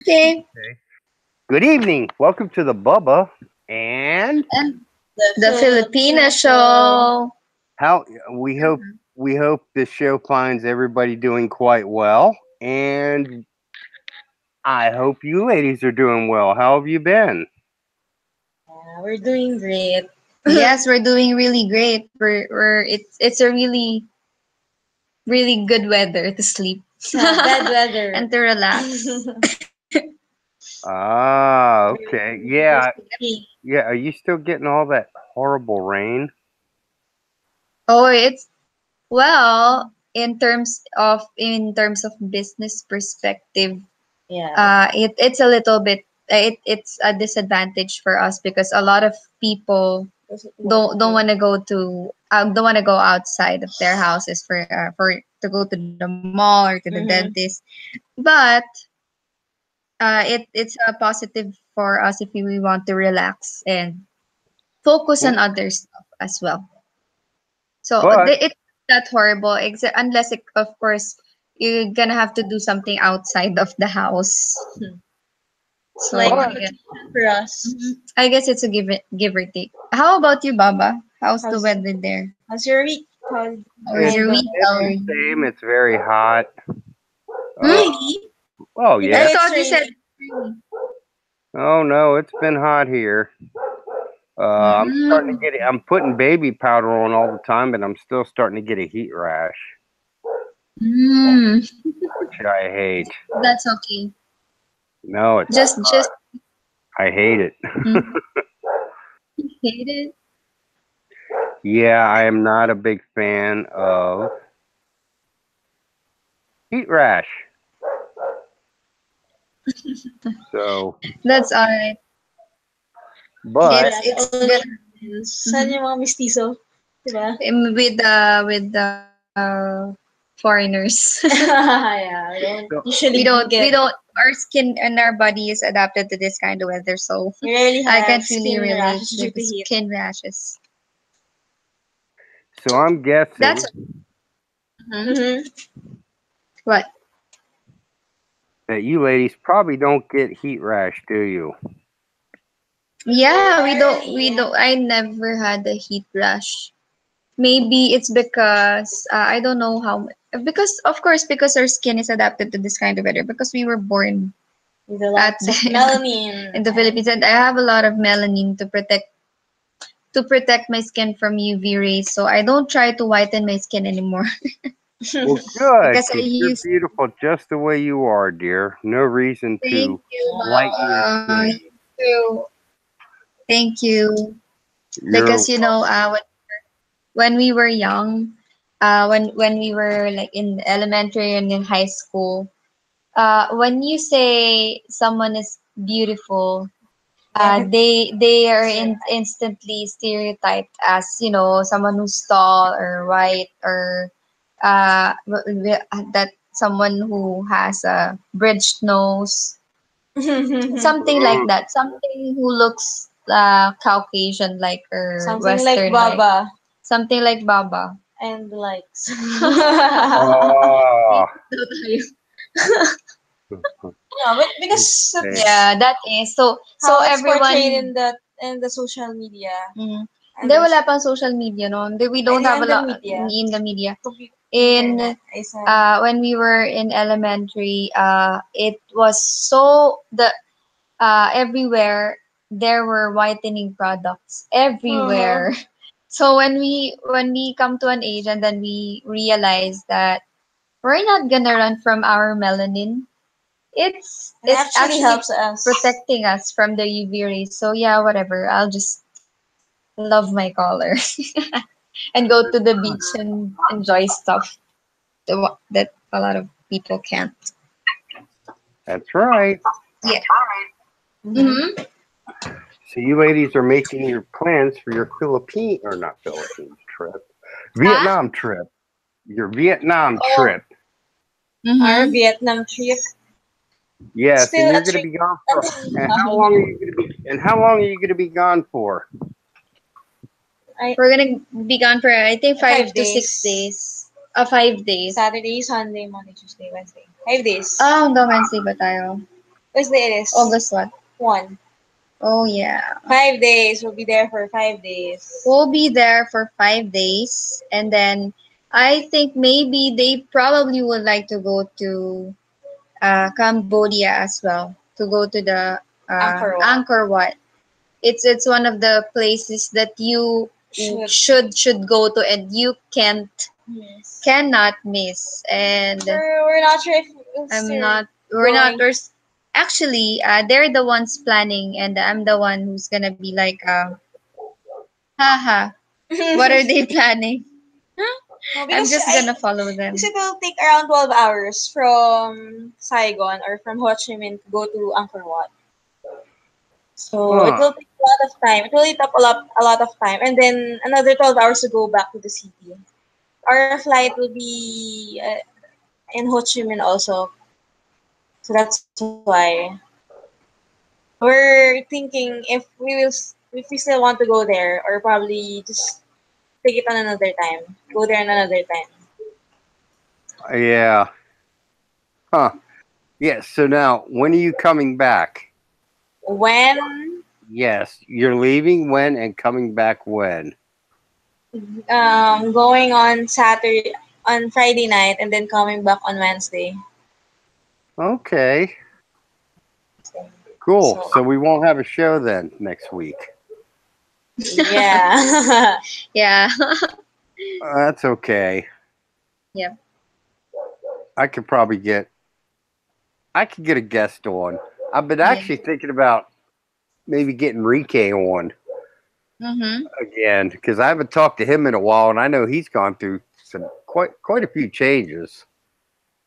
Okay. Okay. Good evening. Welcome to the Bubba. And And The the Filipina show. how we hope this show finds everybody doing quite well. And I hope you ladies are doing well. How have you been? Yeah, we're doing great. Yes, we're doing really great. We're it's a really good weather to sleep Yeah, bad weather. and to relax. Ah, okay. Yeah. Sleepy. Yeah. Are you still getting all that horrible rain? Oh, it's well in terms of business perspective, Yeah. it's a little bit it's a disadvantage for us because a lot of people don't want to go to don't want to go outside of their houses for to go to the mall or to the Mm-hmm. dentist. But it's a positive for us if we want to relax and focus on Well, other stuff as well. So but it's not horrible, except unless of course you're gonna have to do something outside of the house. It's So like but yeah. vacation for us. I guess it's a give or take. How about you, Baba? How's the How's weather there? how's your week? How Or is it's your and week? it's the same. It's very hot. Uh, Hmm? really? oh We I yeah. know it's thought you said raining. Oh no, it's been hot here. I'm starting to mm, get it. I'm putting baby powder on all the time, but I'm still starting to get a heat rash, mm, which I hate. that's okay. No, it's Just I hate it. mm, hate it. Yeah, I am not a big fan of heat rash. So, That's alright. but It's All gonna Filipinians. Saan mhm. yung mga mistizo? Diba? With the foreigners. Yeah, we don't so, usually We get. don't our skin and our body is adapted to this kind of weather, so We rarely I have can't really skin relate rashes due with to the heat. skin rashes. so I'm That's guessing mhm. Mm-hmm. What? that you ladies probably don't get heat rash, do you? Yeah, Rarely, we yeah. don't. I never had a heat rash. Maybe it's because I don't know how. Because of course, because our skin is adapted to this kind of weather. Because we were born With a at lots of melanin in the and Philippines, and I have a lot of melanin to protect my skin from UV rays. So I don't try to whiten my skin anymore Well, good, because I 'cause you're use. beautiful just the way you are, dear. No reason Thank to you, lighten your Baba. skin. You too. Thank you. You're Because when we were young, when we were like in elementary and in high school, when you say someone is beautiful, yeah. they are instantly stereotyped as someone who's tall or white or that someone who has a bridged nose, something like mm, that, something who looks Caucasian like or Something like Western like, Baba something like Baba. and likes. oh, Yeah, but because okay. that's Yeah, that is so how it's portrayed everyone. in the social media Mm, and hindi, there's wala pang social media no. We I don't think have a in the lot media, in the media. In internet, I said. when we were in elementary, it was so the everywhere there were whitening products Uh-huh. everywhere. So when we come to an age and then we realize that we're not gonna run from our melanin, It it's actually actually helps us. protecting us from the UV rays. So yeah, whatever. I'll just love my color and go to the beach and enjoy stuff that a lot of people can't. That's right. Yeah. Mm-hmm. Mm-hmm. So you ladies are making your plans for your Philippine or not Philippines trip, Huh? Vietnam trip. Your Vietnam Oh. trip. Our Mm-hmm. Vietnam trip Yes, and still you're a going to trip be gone for. until And how now. long are you going to be? And how long are you going to be gone for? I We're gonna be gone for I think 5 days. 5 to 6 days. 5 days. Saturday, Sunday, Monday, Tuesday, Wednesday. 5 days. Ah, hanggang Wednesday ba tayo? Which day it is? August what? 1. Oh yeah. 5 days. We'll be there for 5 days. We'll be there for 5 days, and then I think maybe they probably would like to go to Cambodia as well, to go to the Angkor Wat. Angkor Wat. It's one of the places that you Should. should go to, and you Yes. cannot miss. And We're not sure if we'll I'm still not we're not going. we're s- actually they're the ones planning, and I'm the one who's gonna be like haha, what are they planning? No, I'm because just gonna follow because them. it will take around 12 hours from Saigon or from Ho Chi Minh to go to Angkor Wat. So it Huh. will take a lot of time. It will eat up a lot of time, and then another 12 hours to go back to the city. Our flight will be in Ho Chi Minh also, so that's why we're thinking if we still want to go there, or probably just take it on another time. Go there on another time. Yeah. Huh. Yes. So now, when are you coming back? When Yes, you're leaving when and coming back when? going on Friday night, and then coming back on Wednesday. Okay. Cool. So So we won't have a show then next week. yeah. Yeah. That's okay. Yep. I could probably get. I could get a guest on. I've been Yeah. actually thinking about maybe getting Rike on Mm-hmm. again because I haven't talked to him in a while, and I know he's gone through some quite a few changes.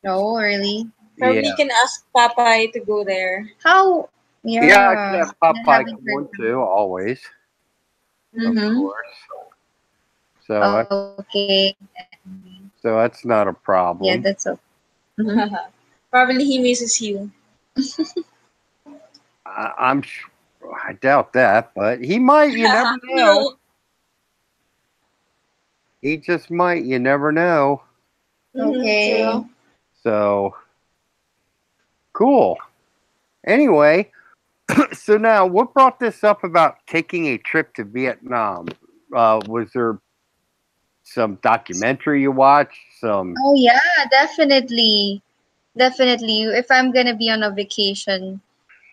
No, really. Probably Yeah. can ask Popeye to go there. How? Yeah, I could Yeah. have I Popeye haven't come heard on from. too, always, of Mm-hmm. course. So Okay. so that's not a Yeah, problem. that's okay. Mm-hmm. Probably he misses you. I doubt that, but he might. You never know. No. He just might. You never know. Okay. True. So cool. Anyway, so now what brought this up about taking a trip to Vietnam? Was there some documentary you watched? Some. Oh yeah, definitely. Definitely. If I'm gonna be on a vacation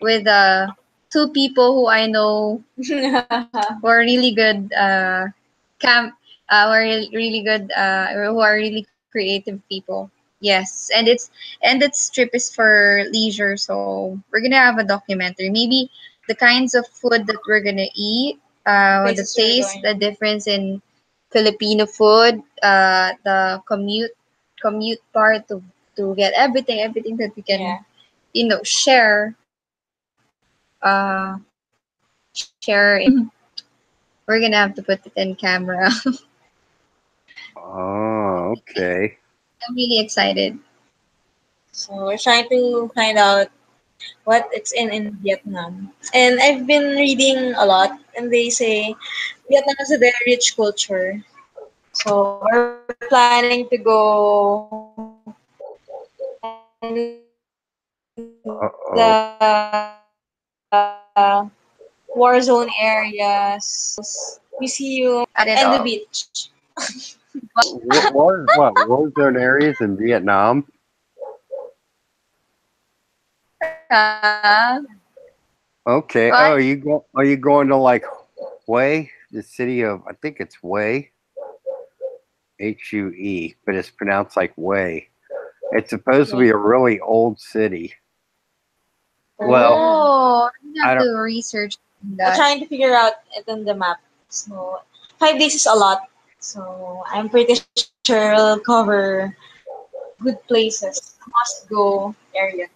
with two people who I know who are really good camp who are really good who are really creative people. Yes. And its trip is for leisure, so we're gonna have a documentary. Maybe the kinds of food that we're gonna eat, The the places we're taste, going. the difference in Filipino food, the commute part to get everything that we can, Yeah. share share in. We're gonna have to put it in camera. Oh, okay. I'm really excited. So we're trying to find out what it's in Vietnam. And I've been reading a lot, and they say Vietnam has a very rich culture. So we're planning to go and visit Uh oh. the war zone areas, museum, Add it and the all. beach. What war zone areas in Vietnam? Okay. What? Oh, are you going to like Hue, the city of I think it's Hue, Hue, but it's pronounced like Way. It's supposed to be Yeah. a really old city. Well, Oh, I I have don't. to research I'm that. trying to figure out it on the map. So 5 days is a lot. So I'm pretty sure we'll cover good places, must go area.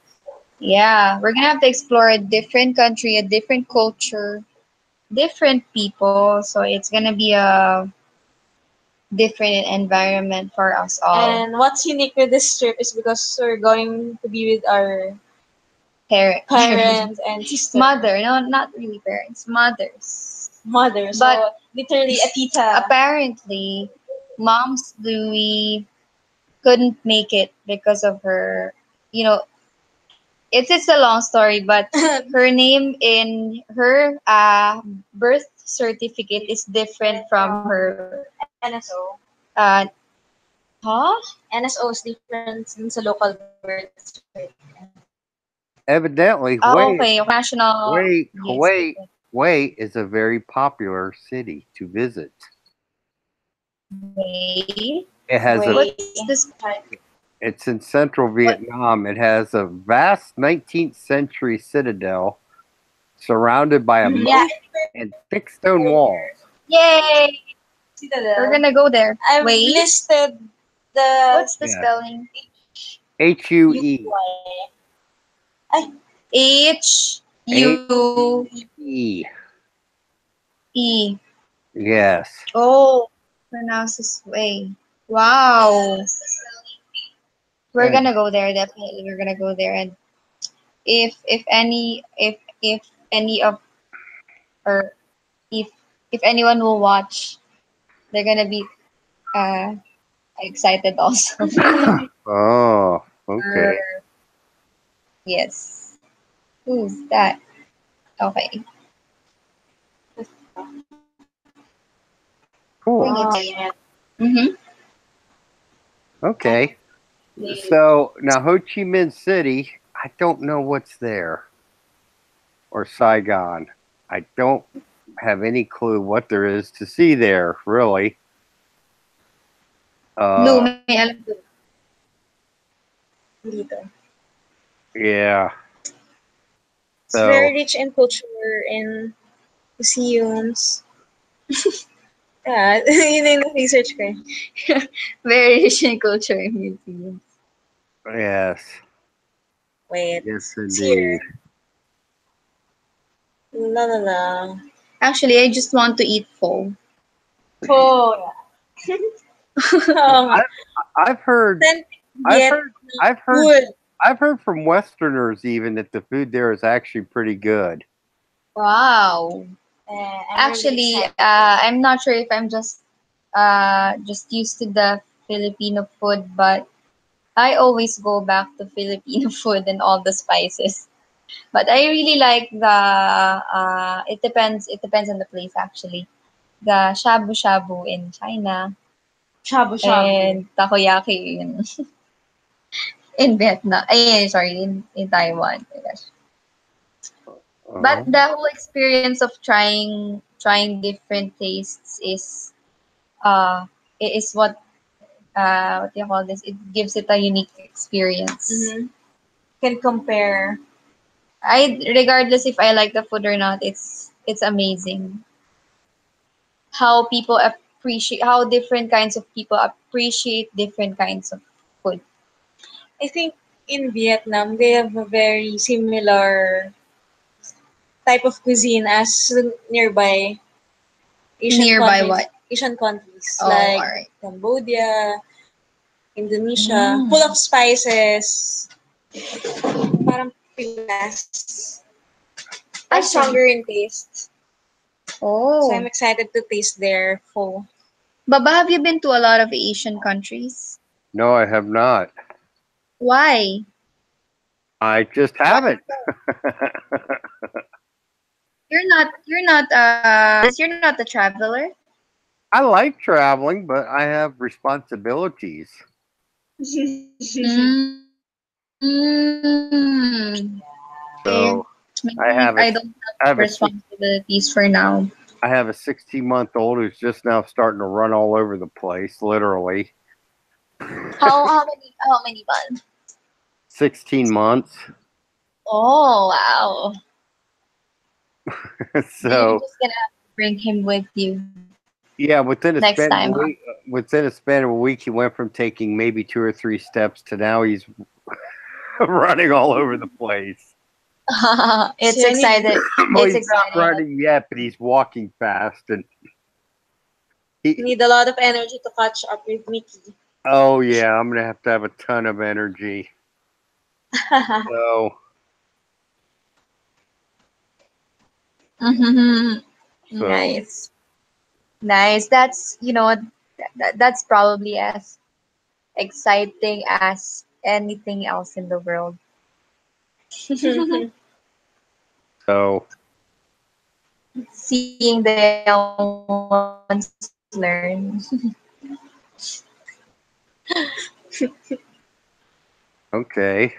Yeah, we're gonna have to explore a different country, a different culture, different people. So it's gonna be a different environment for us all. And what's unique with this trip is because we're going to be with our Parents, parents and sister, mother, no, not really parents, mothers. mother. But So literally a tita. apparently, mom's Louie couldn't make it because of her, you know, it's a long story, but her name in her birth certificate is different from her NSO. uh huh? NSO is different in sa local birth certificate. Evidently, Oh, okay, okay. National. Yes, Kuwait, Kuwait is a very popular city to visit. way. It has a What's this? It's in central What? Vietnam. It has a vast 19th century citadel surrounded by a Yeah, moat and thick stone walls. Yay! We're Citadel. gonna go there. I've Wait, listed the what's the Yes. spelling? HUE. UI. Ay, H U HE. E. Yes. Oh, pronounce this way. Wow. We're And gonna go there, definitely. We're gonna go there, and if any of or if if anyone will watch, they're gonna be uh excited also. oh, Er, okay. yes. Who's that? Okay. Cool. Bring oh, it. yeah. Mm-hmm. Okay. So now Ho Chi Minh City, I don't know what's there. Or Saigon. I don't have any clue what there is to see there, really. Blue, Uh, may alam ko. Dito. yeah. It's So very rich in culture and museums. Yeah, yun yung research ko. Very Asian culture museum. yes, Wait, yes it's indeed. here. La la la. Actually, I just want to eat pho. Oh, yeah. Oo nga. I, I've heard, Authentic I've heard, Vietnam I've heard, food. I've heard from Westerners even that the food there is actually pretty good. Wow. I'm really Actually, excited. I'm not sure if I'm just used to the Filipino food, but I always go back to Filipino food and all the spices. But I really like the it depends on the place actually. The shabu shabu in China Shabu shabu. and takoyaki in Vietnam. Sorry, in Taiwan. My gosh. But Uh-huh. the whole experience of trying different tastes is what do you call this? It gives it a unique experience. Mm-hmm. Can compare. I regardless if I like the food or not, it's amazing how people appreciate how different kinds of people appreciate different kinds of food. I think in Vietnam they have a very similar type of cuisine as nearby Nearby what? Asian countries Oh, like alright. Cambodia, Indonesia, full Mm. of spices, parang Pinas, but stronger Actually, in taste. So I'm oh. excited to taste their pho. Baba, have you been to a lot of Asian countries? No, I have not. Why? I just Why haven't. You're not a traveler? I like traveling, but I have responsibilities. Mm. Okay. So I Maybe have a I don't I have have a six responsibilities for now. I have a 16-month-old who's just now starting to run all over the place, literally. How many months? 16 months. Oh wow. You're So just gonna have to bring him with you yeah, next time, huh? within a span of a week, he went from taking maybe two or three steps to now he's running all over the place. It's So I need excited. Well, It's he's not exciting. running yet, but he's walking fast, and he. need a lot of energy to catch up with Mickey. Oh yeah, I'm gonna have a ton of energy. So Mm-hmm. so Nice, nice. That's probably as exciting as anything else in the world. So, Seeing the young ones learn. okay.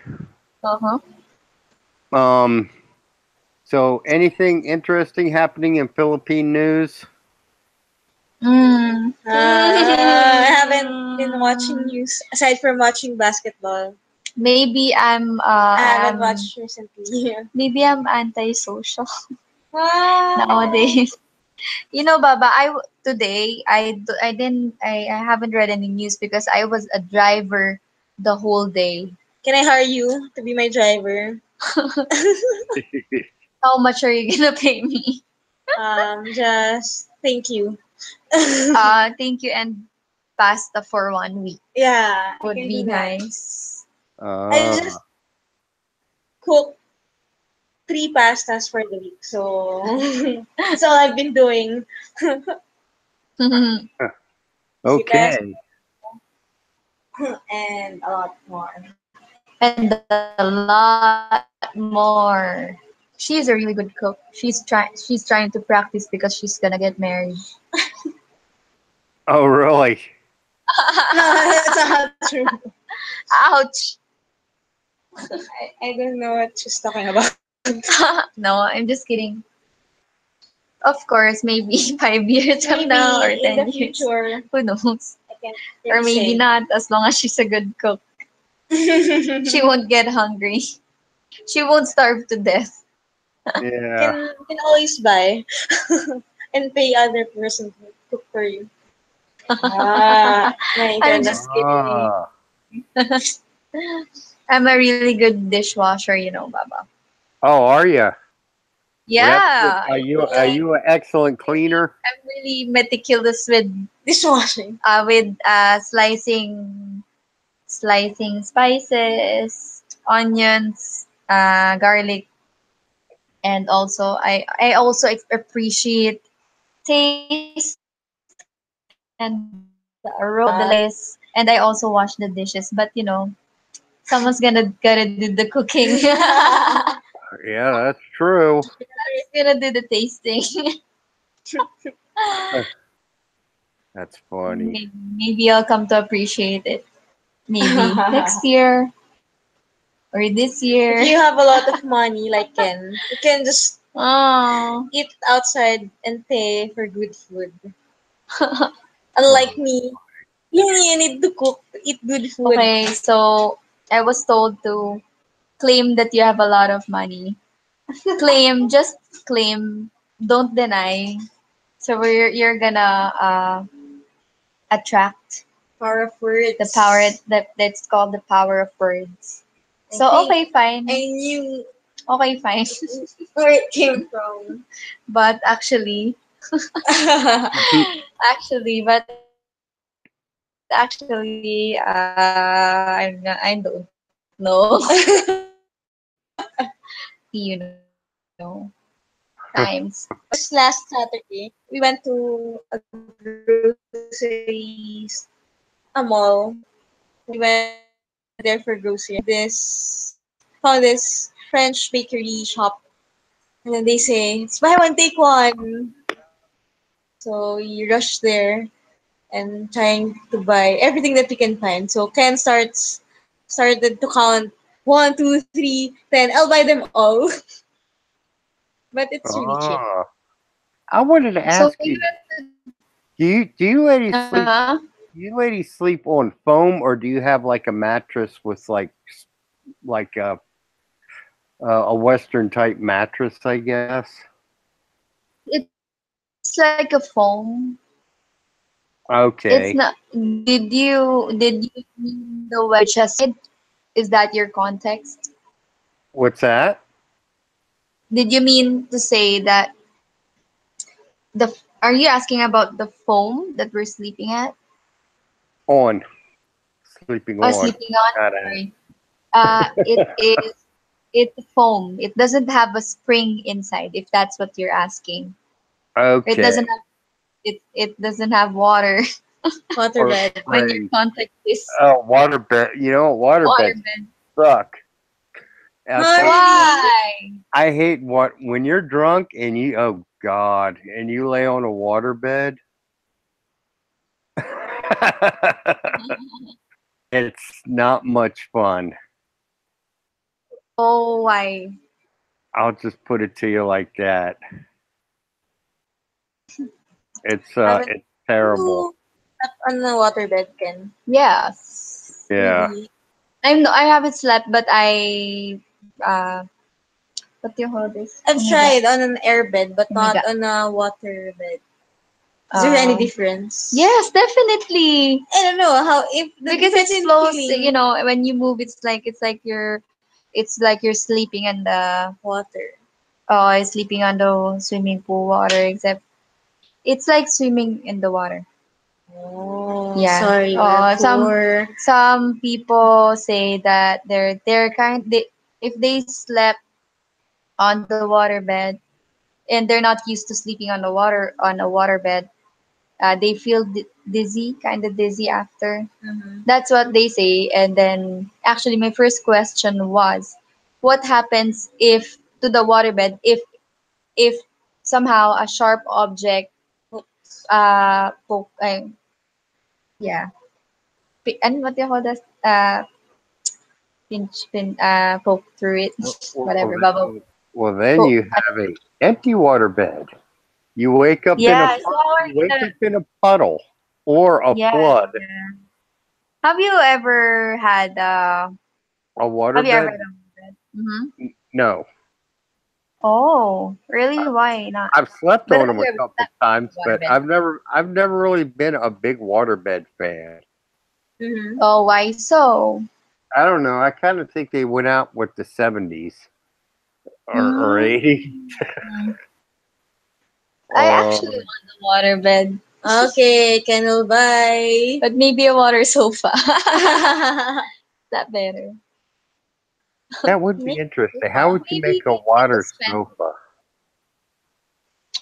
Uh-huh. Um, so anything interesting happening in Philippine news? Mm. I haven't been watching news aside from watching basketball. Maybe I haven't watched recently. I'm antisocial Ah. nowadays. You know, Baba, today I haven't read any news because I was a driver the whole day. Can I hire you to be my driver? How much are you gonna pay me? Just thank you. Thank you and pasta for 1 week Yeah, I would can be do that. nice. I just Ah, cook 3 pastas for the week, so that's all I've been doing. Three pastas okay. and a lot more. And a lot more. She's a really good cook. She's trying to practice because she's gonna get married. Oh, really? That's not true. Ouch. I don't know what she's talking about. No, I'm just kidding. Of course, maybe 5 years from Maybe now or in the 10 years. future, Who knows? I can't Or really maybe say. not, as long as she's a good cook. She can won't get hungry. She won't starve to death. Yeah. can always buy and pay other person to cook for you. My I'm internet. just kidding. Ah. I'm a really good dishwasher, you know, Baba. Oh, are you? Well, that's good. Yeah, Are you an excellent cleaner? I'm really meticulous with Dishwashing. slicing spices, onions, garlic, and also I also appreciate taste and the aroma of the rice, and I also wash the dishes. But someone's gotta do the cooking. Yeah, that's true. Who's gonna do the tasting? That's funny. Maybe I'll come to appreciate it. Maybe next year or this If year. you have a lot of money like Ken, you can just Oh. eat outside and pay for good food. Unlike me, you need to cook to eat good food. Okay, so I was told to claim that you have a lot of money. Claim, just claim. Don't deny. So you're gonna attract Power of the power words. that's called the power of words. I So think okay, fine. I knew Okay, fine. where it came from. But actually, I don't know. Times. Just last Saturday, we went to a grocery, a mall. We went there for grocery and found this French bakery shop. And then they say, it's buy one, take one. So we rush there and trying to buy everything that we can find. So Ken started to count 1, 2, 3, 10. I'll buy them all. But it's really cheap. Ah. I wanted to So ask you you, have do you ladies uh-huh. sleep on foam, or do you have like a mattress with like a Western type mattress, I guess? It's like a foam. It's not. Okay. Did you mean the way you just said? Is that your context? What's that? Did you mean to say that are you asking about the foam that we're sleeping at? On. Sleeping Or on. sleeping on? Not at. Sorry. It's foam. It doesn't have a spring inside, if that's what you're asking. It Okay. doesn't have it doesn't have water Or Waterbed. when your spring. context is Oh, waterbed. You know, waterbeds waterbed. suck. I'll Oh, tell you what. really? Why? I hate what when you're drunk and you oh God and you lay on a waterbed. It's not much fun. Oh, why? I'll just put it to you like that. Haven't It's terrible. you slept on a waterbed, Ken? Yes. Yeah. Really? I haven't slept, but what do you call this? I've Oh my god. tried on an airbed, but Oh my not god. on a waterbed. Is there any Um, difference? yes, definitely. I don't know how if the Because it difference in flows, feeling when you move, it's like you're sleeping on the water. sleeping on the swimming pool water, except it's like swimming in the water. Oh, Yeah. sorry, we're Some poor. people say that if they slept on the waterbed and they're not used to sleeping on a waterbed, they feel dizzy, kind of dizzy after. Mm-hmm. That's what they say. And then actually my first question was, what happens if to the waterbed if somehow a sharp object poke yeah and what do you call that poke through it Well, whatever bubble then poke. you have a empty water bed. You wake up in a Yeah, so how are you you wake gonna up in a puddle or a yeah flood. have you ever had A water have you ever bed? had a mm-hmm. No. Oh really, why not? I've slept But on have them you a ever couple slept times, in a but waterbed? I've never really been a big waterbed fan. Mm-hmm. Oh, why so? I don't know. I kind of think they went out with the 70s or Mm. 80s. I actually Um, want a waterbed, Okay, Kennel, bye. but maybe a water sofa. That better. that would be Maybe interesting. How sofa. would you make Maybe a it's water expensive. sofa?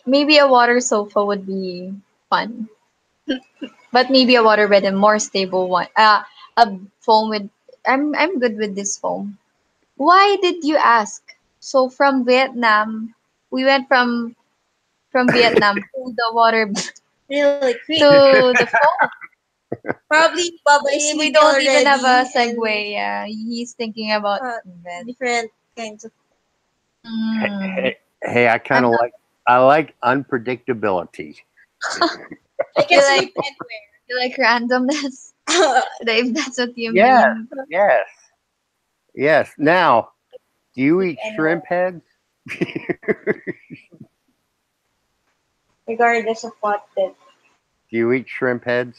Maybe a water sofa would be fun, but maybe a waterbed and more stable one. A foam with. I'm good with this foam. Why did you ask? So from Vietnam, we went from Vietnam to the water Really quick. to the foam. Probably Baba is We sleeping don't even have a already and segue. Yeah, he's thinking about uh, bed. different kinds of. Mm. Hey, hey, I'm not. I like unpredictability. I You can like sleep anywhere. you like randomness. If that's what you Yes, mean. yes, yes. Now, do you Sleep eat anywhere, shrimp heads? regardless of what the Do you eat shrimp heads?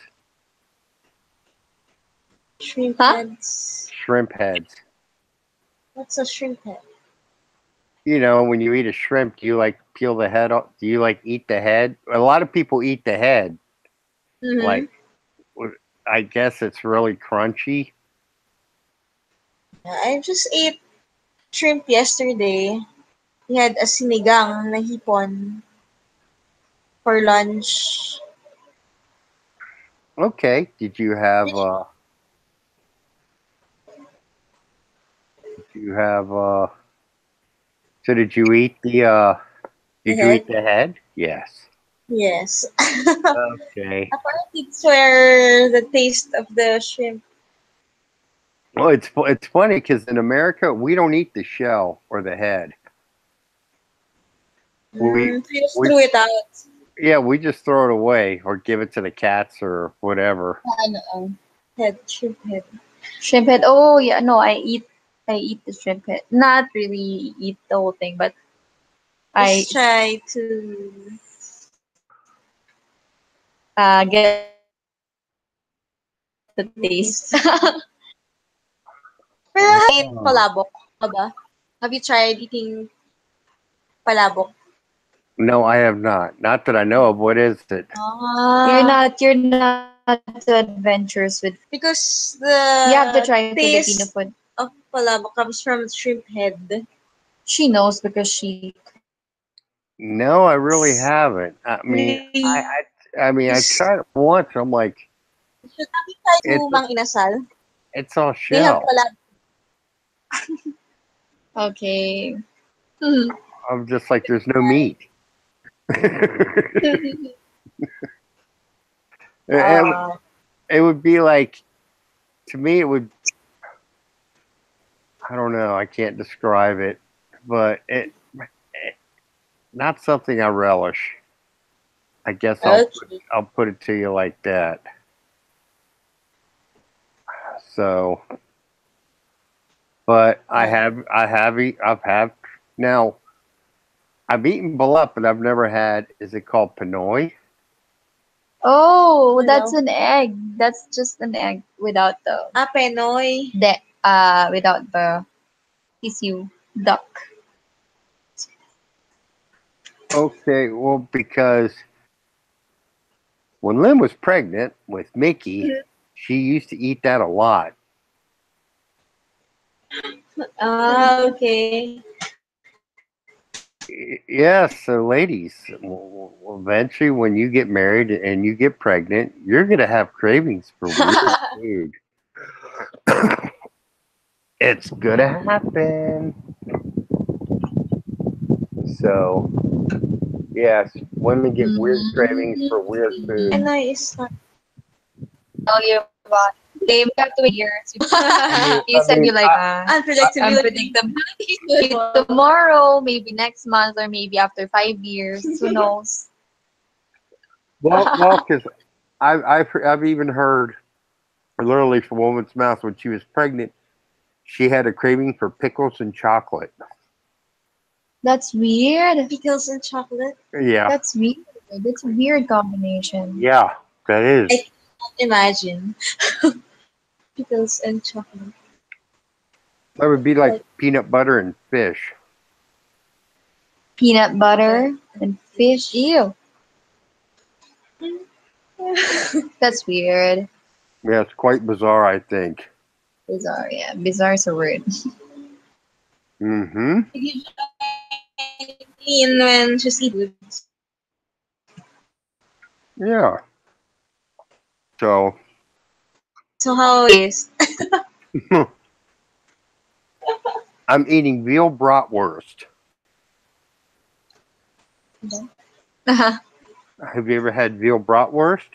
shrimp Huh? heads. Shrimp heads. What's a shrimp head? You know, when you eat a shrimp, do you like peel the head off? Do you like eat the head? A lot of people eat the head. Mm-hmm. Like, I guess it's really crunchy. I just ate shrimp yesterday. We had a sinigang na hipon for lunch. Okay. Did you have so did you eat The did you eat head? the head? Yes. Yes. Okay. Apparently, it's where the taste of the shrimp. Well, it's funny because in America we don't eat the shell or the head. We So you just we threw it out. yeah we just throw it away or give it to the cats or whatever. Ano, Head, shrimp head. shrimp head. Oh yeah, no, I eat the shrimp head. Not really eat the whole thing, but I Just try to. get the taste. Taste. Pero have you tried Oh. palabok, Baba? Have you tried eating palabok? No, I have not. Not that I know of. What is it? Ah, You're not too adventurous with food. because You have to try the Filipino food. taste of palabok comes from shrimp head. She knows because she cooks. No, I really haven't. Really, I mean, I tried it once. I'm like, should have you tried it's to Mang Inasal? it's all They have shell. palabok. Okay. Mhm. I'm just like, there's no meat. it, Uh, it would be like, to me, it would, I don't know, I can't describe it, but it not something I relish. I guess okay. I'll put it to you like that. So, but I've had now I've eaten balut, but I've never had. Is it called Pinoy? Oh, that's Hello. an egg. That's just an egg without Penoy. without the tissue duck. Okay, well, because when Lynn was pregnant with Mickey, she used to eat that a lot. Ah, okay. Yes, so ladies, eventually when you get married and you get pregnant, you're gonna have cravings for weird food. It's gonna happen. So, yes, women get weird cravings for weird food. Penoy is not. Tell you about. They have to wait years. You I said you mean, like Unpredictability. unpredictable. Maybe tomorrow, maybe next month, or maybe after 5 years. Who knows? well, because I've even heard literally from a woman's mouth when she was pregnant, she had a craving for pickles and chocolate. That's weird. Pickles and chocolate. Yeah, That's weird. That's a weird combination. yeah, that is. I cannot imagine. Pickles and chocolate. That would be like Like, peanut butter and fish. Peanut butter and fish. Ew. That's weird. Yeah, it's quite bizarre, I think. Bizarre. Yeah, bizarre is a word. Mm-hmm. clean when she's eating. Yeah. So So how is? I'm eating veal bratwurst. Have you ever had veal bratwurst?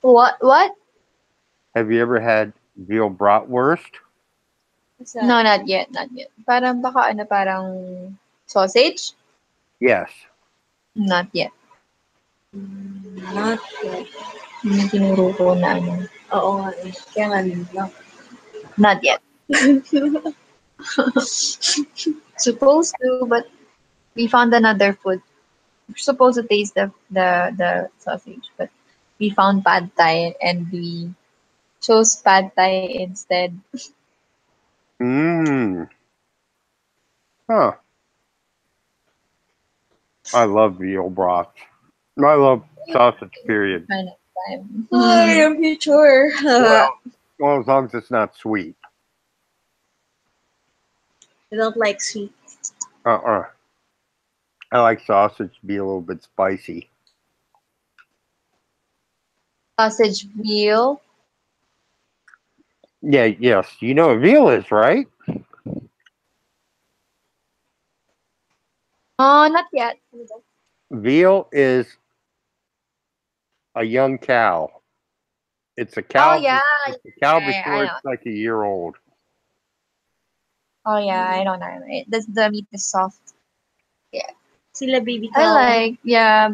What? What? Have you ever had veal bratwurst? What's that? No, not yet. Not yet. Parang baka ano, parang sausage? Yes. Not yet. Not yet. Yung tinuro ko na ano. Oo nga eh. Kaya nga din lang. Not yet. Supposed to, but we found another food. We're supposed to taste the sausage, but we found pad thai and we chose pad thai instead. Mmm. Huh. I love veal broth. I love sausage, period. Kind of time. Ay, I'm future. Well, well, as long as it's not sweet. I don't like sweet. Uh-uh. I like sausage to be a little bit spicy. Sausage veal. Yeah, yes. You know what veal is, right? Oh, not yet. Veal is a young cow. It's a Oh cow. yeah, It's a cow yeah, before I it's know. like a year old. Oh yeah, I don't know. The meat is soft. Yeah, Sila baby I cow. like. Yeah,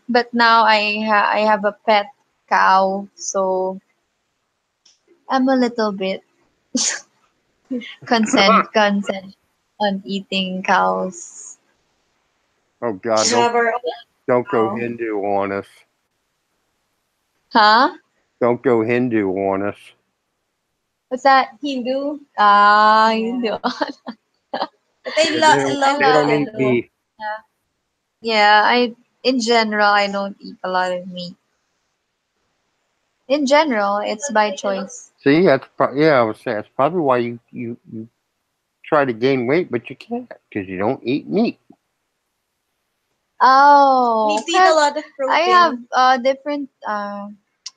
but now I have a pet cow, so I'm a little bit consent on eating cows. Oh God, We have our own don't go cow. Hindu on us. Huh? Don't go Hindu on us. What's that? Hindu. Ah, Yeah. Hindu. But Yeah, I they don't love. eat Filipino. beef. Yeah, I in general I don't eat a lot of meat. In general, it's by choice. See, yeah. I was saying that's probably why you try to gain weight, but you can't because you don't eat meat. Oh, Need to eat a cause lot of I have protein. different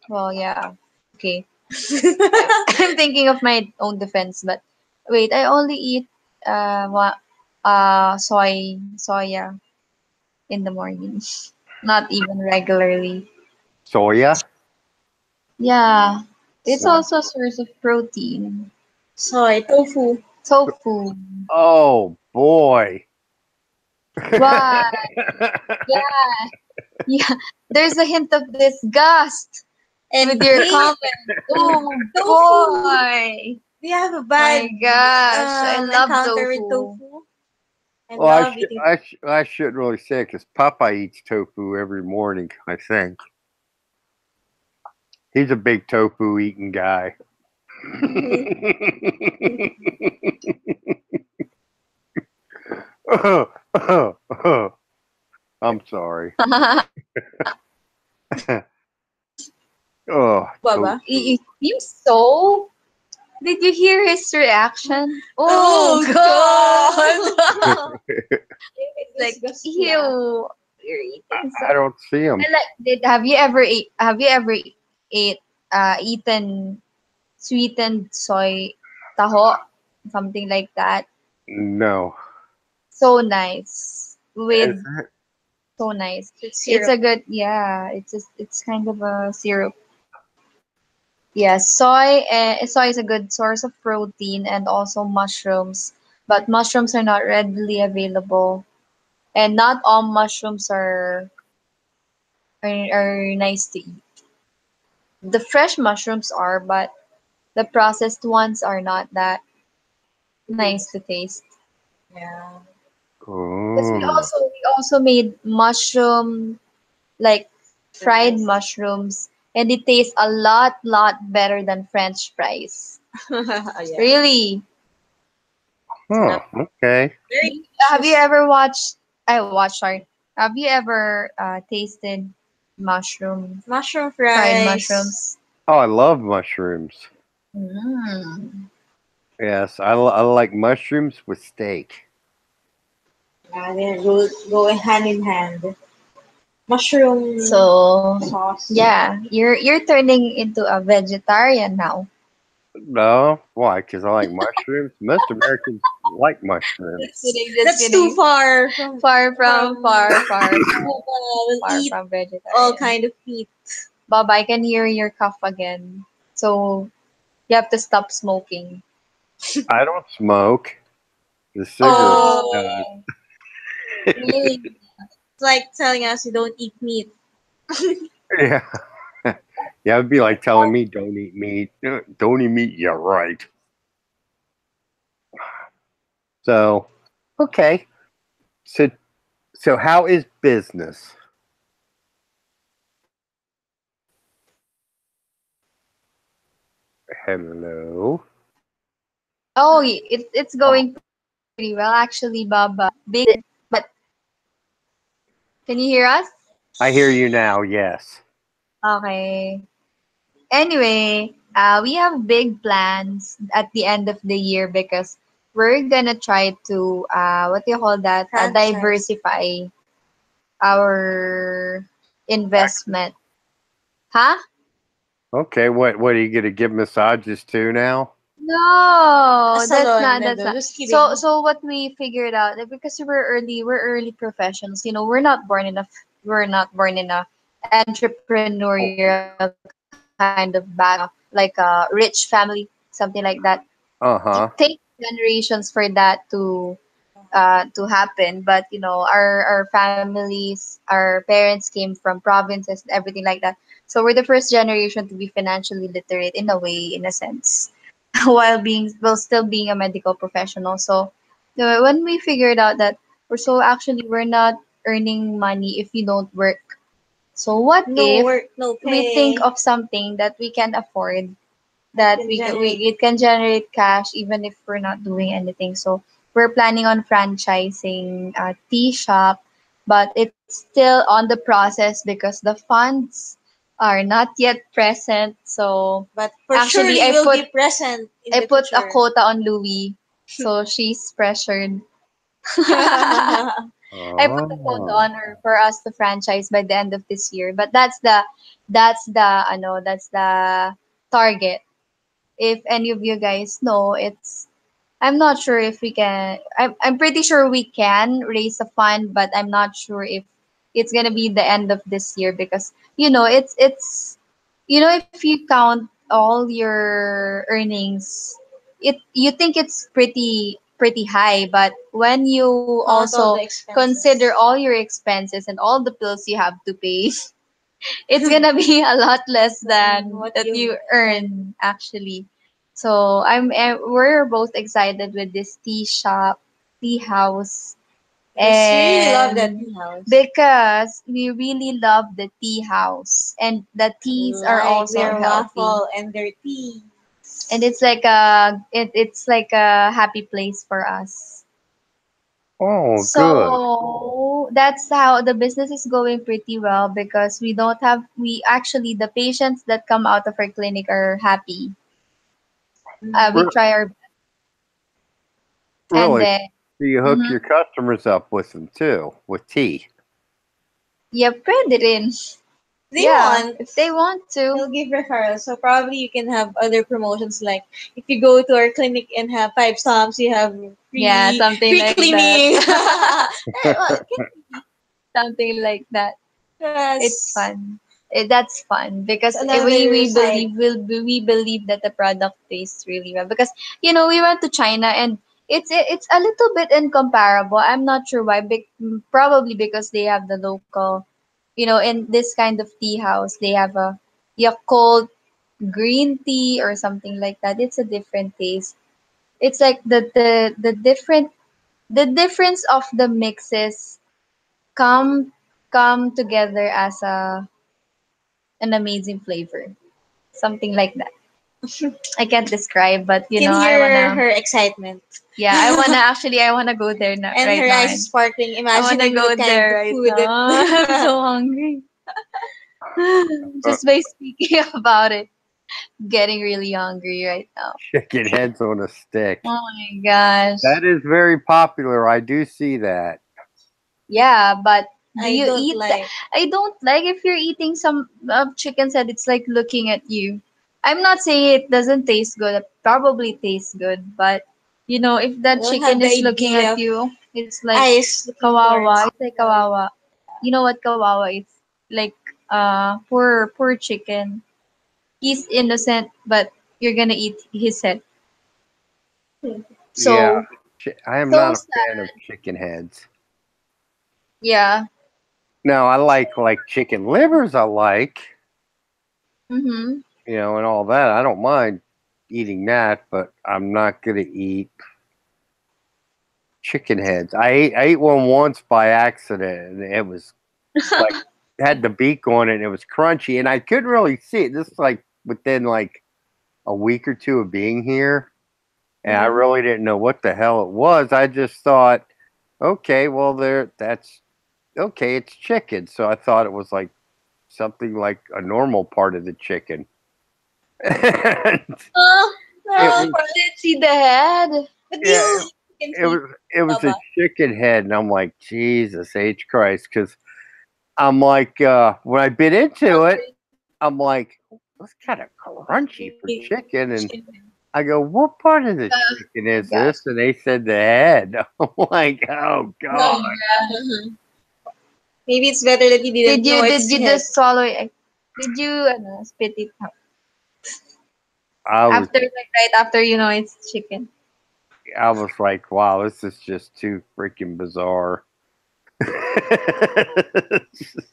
well yeah. Okay. I'm thinking of my own defense, but Wait, I only eat soya in the morning. Not even regularly. Soya? Yeah. It's Soy, also a source of protein. soy, tofu. Tofu. Oh boy. Why? Yeah. Yeah. There's a hint of disgust with And your hey, comment. Oh tofu. boy. Do you have a My bad gosh. I love encounter with tofu. tofu? I Well, love eating. I shouldn't really say it because Papa eats tofu every morning. I think he's a big tofu eating guy. Mhm. I'm sorry. Oh, Baba. tofu. It seems so. Did you hear his reaction? Oh Oh God! god! It's like, Disgust me. ew, you're eating so. I don't see him. I like. Have you ever eaten sweetened soy taho, something like that? No. So nice Is with it? so nice. It's It's syrup. a good, yeah. It's kind of a syrup. Yeah, soy is a good source of protein and also mushrooms, but mushrooms are not readily available, and not all mushrooms are nice to eat. The fresh mushrooms are, but the processed ones are not that nice to taste. Yeah. Because Oh. we also made mushroom, like fried Fries. mushrooms, and it tastes a lot better than French fries. Yeah. Really? Huh. Sarap. Okay. Very Have you delicious. ever watched? I watched. Sorry. Have you ever tasted mushroom Mushroom fried fries. mushrooms? Oh, I love mushrooms. Mm. Yes, I like mushrooms with steak. Yeah, they go hand in hand. Mushroom So sauce. yeah, you're turning into a vegetarian now. No, why? Because I like mushrooms. Most Americans like Just mushrooms. kidding, just That's too kidding. far from Bubba will far eat from all vegetarian. kind of meat. Bob, I can hear your cough again. So you have to stop smoking. I don't smoke. The cigarette does. Oh, really? It's like telling us you don't eat meat. Yeah. Yeah, it'd be like telling me don't eat meat. Don't eat meat. Yeah, right. So, okay. So, so how is business? Hello. Oh, it's going pretty well actually, Baba. Big, but can you hear us? I hear you now. Yes. Okay. Anyway, we have big plans at the end of the year because we're gonna try to what do you call that? Franchise. Diversify our investment. Huh? Okay. What are you gonna give massages to now? A No, salon. that's No, not. just kidding. So what we figured out because we're early professionals. You know, we're not born in a entrepreneurial kind of background, like a rich family, something like that. It Uh takes huh. generations for that to happen, but you know our families, our parents came from provinces and everything like that, so we're the first generation to be financially literate in a way, in a sense, while still being a medical professional. So when we figured out that we're not earning money if you don't work, so what No if work, no we think pay. of something that we can afford, I that can generate. it can generate cash even if we're not doing anything. So we're planning on franchising a tea shop, but it's still on the process because the funds are not yet present. So But for actually, surely will be present in I the put a future. quota on Louis, so she's pressured. I put a quota Oh. on her for us to franchise by the end of this year. But that's the target. If any of you guys know, it's I'm not sure if we can. I'm pretty sure we can raise a fund, but I'm not sure if it's gonna be the end of this year because it's if you count all your earnings, you think it's pretty high, but when you Count all also the consider expenses. all your expenses and all the bills you have to pay, it's gonna be a lot less Than than what that you you earn. earn actually. So we're both excited with this tea shop, tea house, Because we really love that and tea house. because we really love the tea house and the teas are Like also their healthy. waffle and their And teas. it's like a happy place for us. Oh, good. So that's how the business is going pretty well because we actually the patients that come out of our clinic are happy. Mm-hmm. We Re- try our and Really? then Do you hook mhm, your customers up with them too, with tea? yeah, pwede rin. They Yeah, want. if they want to. We'll give referrals. So probably you can have other promotions like if you go to our clinic and have five stomps, you have Yeah, something free like that. cleaning. Well, it can Something like that. It's yes. fun. That's fun It's because another side. we believe that the product tastes really well because we went to China and it's a little bit incomparable. I'm not sure why. Probably because they have the local, in this kind of tea house they have a Yakult green tea or something like that. It's a different taste. It's like the difference of the mixes come come together as an amazing flavor. Something like that. I can't describe, but You can I hear wanna her excitement. yeah, I wanna go there And right her now eyes is and sparkling, I wanna imagining go what kind there of right food now. it. I'm so hungry. Uh, Just by speaking about it, getting really hungry right now. Chicken heads on a stick. Oh my gosh. That is very popular. I do see that. Yeah, but do I you don't eat that? like. I don't like if you're eating some chicken said it's like looking at you. I'm not saying it doesn't taste good. It probably tastes good, but if I that don't have chicken the is looking idea at of you, it's like eyes looking kawawa. towards. It's like kawawa. You know what kawawa is? Like poor chicken. He's innocent, but you're gonna eat his head. Yeah, So I am so not a sad. fan of chicken heads. Yeah. No, I like chicken livers. I like, Mhm. and all that. I don't mind eating that, but I'm not gonna eat chicken heads. I ate one once by accident, and it was like had the beak on it, and it was crunchy, and I couldn't really see it. This is like within like a week or two of being here, and I Mhm. really didn't know what the hell it was. I just thought, okay, well that's okay. It's chicken, so I thought it was like something like a normal part of the chicken. And Oh, it no, was but Did see the head? yeah, you can it feed was it was a Bubba. chicken head, and I'm like, Jesus H Christ, because I'm like, when I bit into it, I'm like, that's kind of crunchy for chicken, and I go, what part of the chicken My is gosh. this? And they said the head. I'm like, oh Oh god. my gosh. Maybe it's better that you didn't know Did it's you head. just swallow it? Did you spit it out? I was After, like, right after it's chicken. I was like, wow, this is just too freaking bizarre.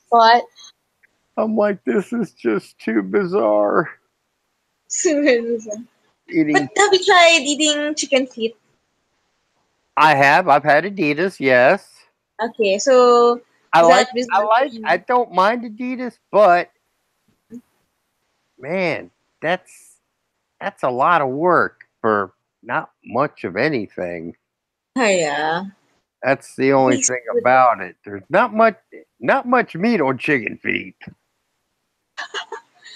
What? I'm like, this is just too bizarre. But Eating, have you tried eating chicken feet? I have. I've had Adidas. Yes, Okay, so I is like. that I bizarre for like. I you? don't mind Adidas, but man, that's a lot of work for not much of anything. Oh yeah. That's the At only least thing with about it. There's not much meat on chicken feet.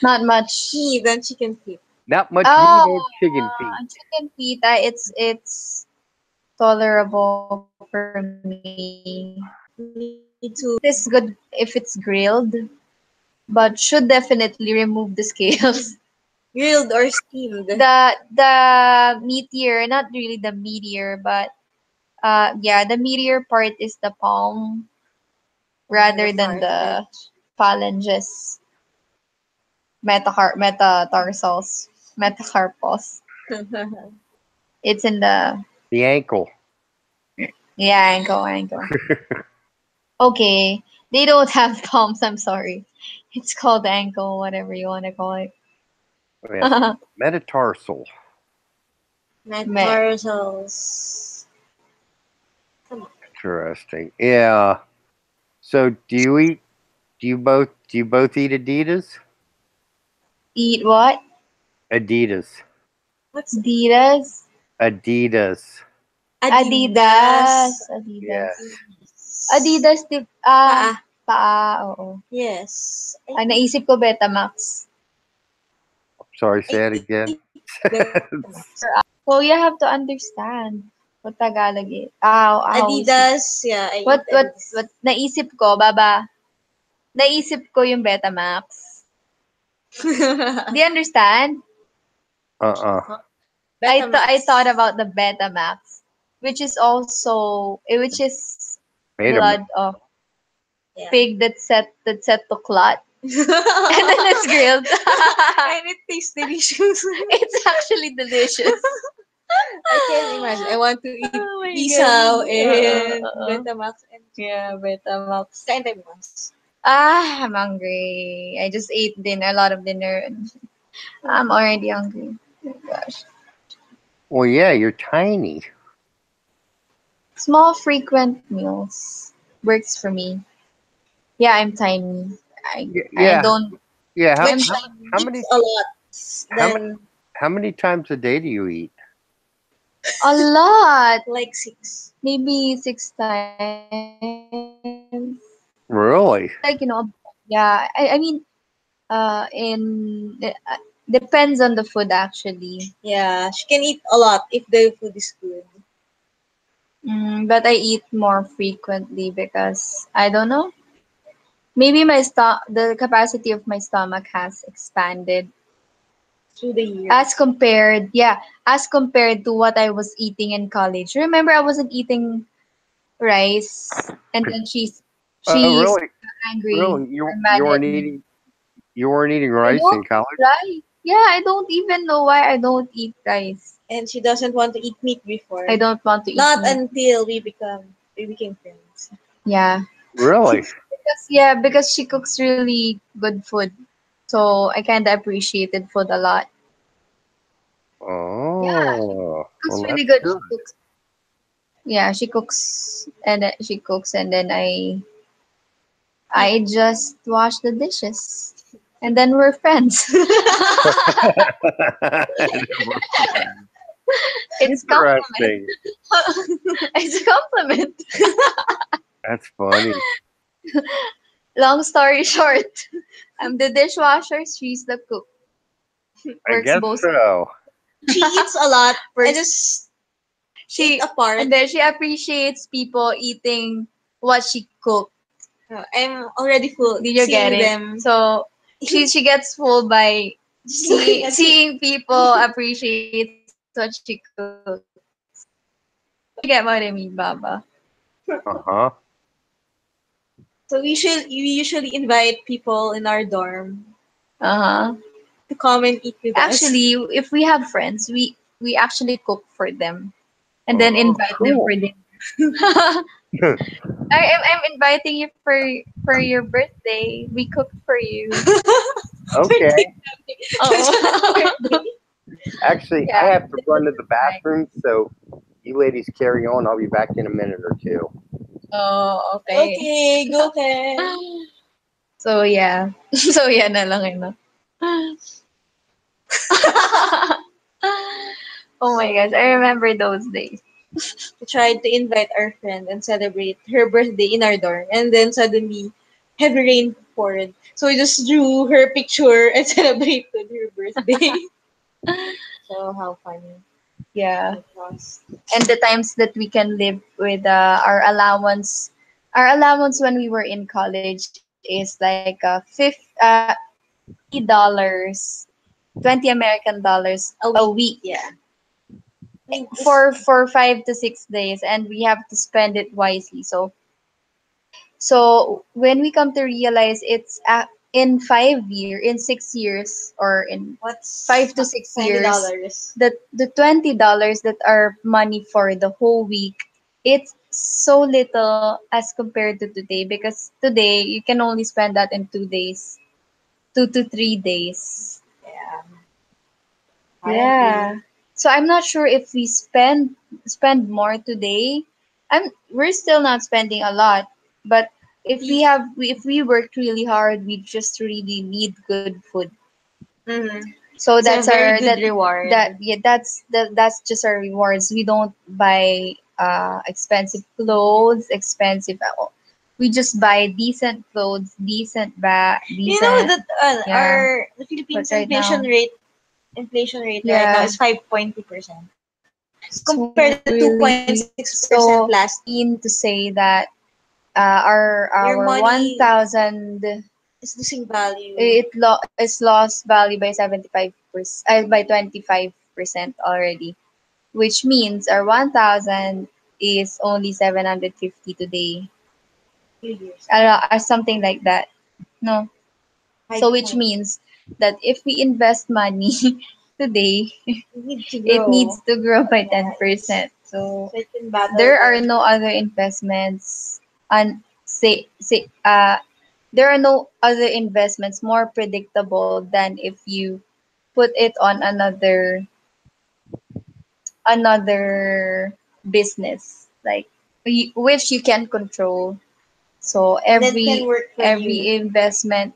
Not much. meat than chicken feet. Not much meat Oh, on chicken feet. chicken feet. It's tolerable for me. Me It too. is good if it's grilled, but should definitely remove the scales Grilled or steamed? The meteor, not really the meteor, but yeah, the meteor part is the palm The rather than part that. the phalanges, metatarsals, metacarpals. It's in the The ankle. yeah, ankle. Okay, they don't have palms. I'm sorry. It's called ankle, whatever you want to call it. Yes. Metatarsal. Me- Metatarsals. Come on. Interesting. Yeah. So do you both eat Adidas? Eat what? Adidas. What's Adidas. Adidas. Adidas? Adidas. Yes. Adidas, di, Paa. paa, oo. Yes. I Ang think naisip ko Betamax. Sorry, I say it eat again. Betamax. So you have to understand what Tagalog is. Adidas. Yeah, I eat What, Adidas. naisip ko, baba. Naisip ko yung Betamax. Do you understand? Uh-uh. I Betamax. thought about the Betamax, which is also, which is Wait a minute. blood of Yeah. pig that's set to clot. And then it's grilled. And it tastes delicious. It's actually delicious. I can't imagine. I want to eat Oh my isaw god. and Betamax and Yeah, Betamax. kain tayo bukas. I'm hungry. I just ate dinner, a lot of dinner. And I'm already hungry. Oh my gosh. Well, yeah, you're tiny. Small, frequent meals works for me. Yeah, I'm tiny. I Yeah. don't. Yeah. How I'm Which how, tiny. how eats many a lot how many than how many times a day do you eat? A lot. like 6. Maybe 6 times. Really? Yeah. I mean, depends on the food actually. Yeah, she can eat a lot if the food is good. But I eat more frequently because I don't know. Maybe the capacity of my stomach has expanded Through the years. as compared to what I was eating in college. Remember, I wasn't eating rice, and then Oh, she's really? angry Really? or You mad you at weren't me. eating I rice in don't eat college? rice. Yeah, I don't even know why I don't eat rice. And she doesn't want to eat meat before. I don't want to eat Not meat. until we became friends. Yeah. Really? Because she cooks really good food. So I kind of appreciated food a lot. Yeah, she Oh, cooks well, really that's good. good. She cooks and then I just wash the dishes. And then we're friends. It's compliment. Interesting. It's a compliment. That's funny. Long story short, I'm the dishwasher, she's the cook. I Works guess both. so. She eats a lot. I Works. just eat She a part. and then she appreciates people eating what she cooked. I'm already full Did you get seeing it? them. So she gets full by Just looking at it. seeing people appreciates what she cooks. You get what I mean, Baba? Uh-huh. So we usually invite people in our dorm Uh-huh. to come and eat with us. Actually, if we have friends, we actually cook for them and then Oh, invite them cool. for dinner. I'm inviting you for your birthday. We cooked for you. Okay. Oh. Actually, I Yeah. have to run to the bathroom, so you ladies carry on. I'll be back in a minute or two. Oh, okay. Okay, go Ken. So yeah. So yeah na lang no. Oh my gosh, I remember those days. We tried to invite our friend and celebrate her birthday in our dorm, and then suddenly heavy rain poured. So we just drew her picture and celebrated her birthday. So how funny Yeah. it was. And the times that we can live with our allowance when we were in college is like $50 20 American dollars A a week. week Yeah. I mean, it's, for 5 to 6 days, and we have to spend it wisely. So when we come to realize it's in 6 years, or in what's 5 to 6 years, $20? that the $20 that are money for the whole week, it's so little as compared to today, because today you can only spend that in 2 days, 2 to 3 days. Yeah, I agree. Yeah. So I'm not sure if we spend more today. We're still not spending a lot, but if we worked really hard, we just really need good food. Mm-hmm. So It's that's a very our good that reward. yeah that's just our rewards. We don't buy expensive clothes, expensive. We just buy decent clothes, You know decent. that Yeah. our the But Philippines right now, inflation rate right now yeah. is 5.2%. So So compare the really, 2.6% last so year, mean to say that your our one money thousand is losing value. it's lost value by 75%, by 25% already, which means our 1,000 is only 750 today, Few years. or something like that. No, so Five which point. means that if we invest money today, You need to it grow. needs to grow by Yeah, it's 10%. So so it can battle there are the. no other investments and there are no other investments more predictable than if you put it on another business, like which you can control. So And then can work for you. every investment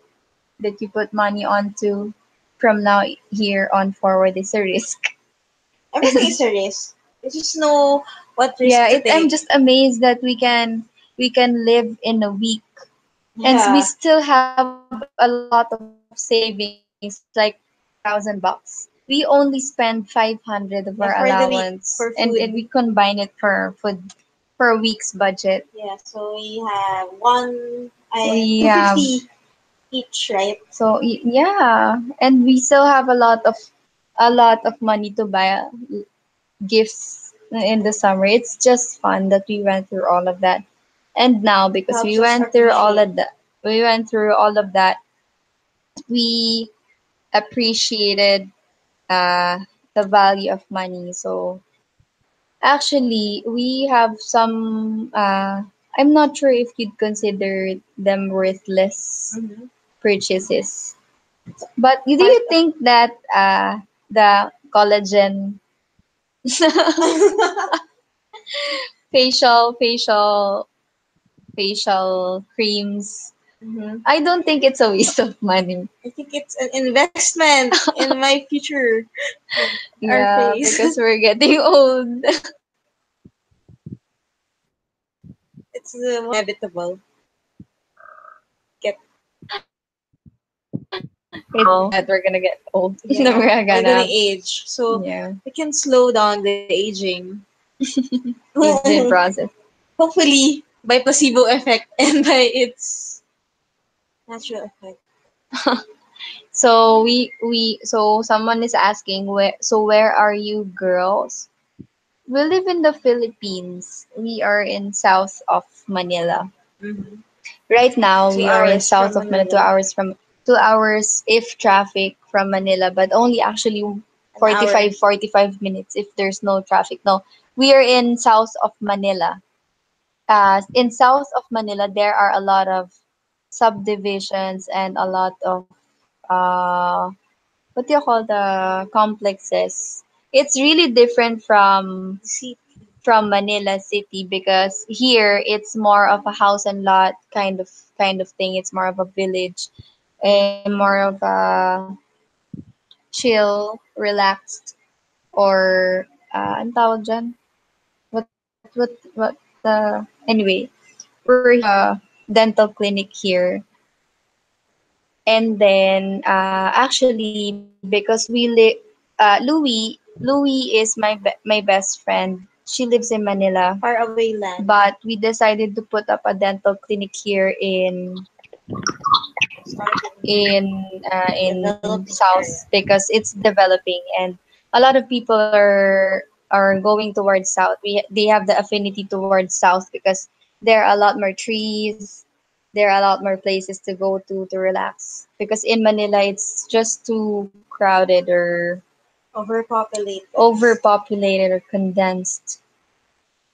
that you put money onto from now here on forward is a risk. Everything is a risk. You just know what risk Yeah, to I'm take. just amazed that we can live in a week, and we Yeah, still have a lot of savings, like $1,000. We only spend 500 of our yeah, for the allowance, week for and we food. combine it for food for a week's budget. Yeah, so we have one and We two have fifty each, right? yeah, and we still have a lot of money to buy gifts in the summer. It's just fun that we went through all of that. And now, because Helps us appreciate. we went through all of that, we appreciated uh, the value of money. So actually, we have some. I'm not sure if you'd consider them worthless Mm-hmm. purchases, but do Part you think that the collagen of. facial facial facial creams, Hmm. I don't think it's a waste of money. I think it's an investment in my future, our Yeah, face. because we're getting old. It's the most inevitable. Get That we're gonna get old. yeah, We're we're gonna gonna, age, so yeah, we can slow down the aging. aging process. Hopefully by placebo effect and by its natural effect. So someone is asking, where are you girls? We live in the Philippines. We are in south of Manila. Mm-hmm. Right now, two we are in hours south from of Manila, Manila, 2 hours if traffic from Manila, but only actually an hour. 45 minutes if there's no traffic. No, we are in south of Manila. In south of Manila, there are a lot of subdivisions and a lot of what do you call the complexes. It's really different See, from Manila City, because here it's more of a house and lot kind of thing. It's more of a village and more of a chill, relaxed, or ang tawag dyan? What anyway, we're here in a dental clinic here. And then actually, because Louie is my best friend. She lives in Manila, far away land. but we decided to put up a dental clinic here in Developing. south because it's developing, and a lot of people are going towards south. They have the affinity towards south because there are a lot more trees, there are a lot more places to go to relax, because in Manila it's just too crowded or Overpopulated. overpopulated or condensed.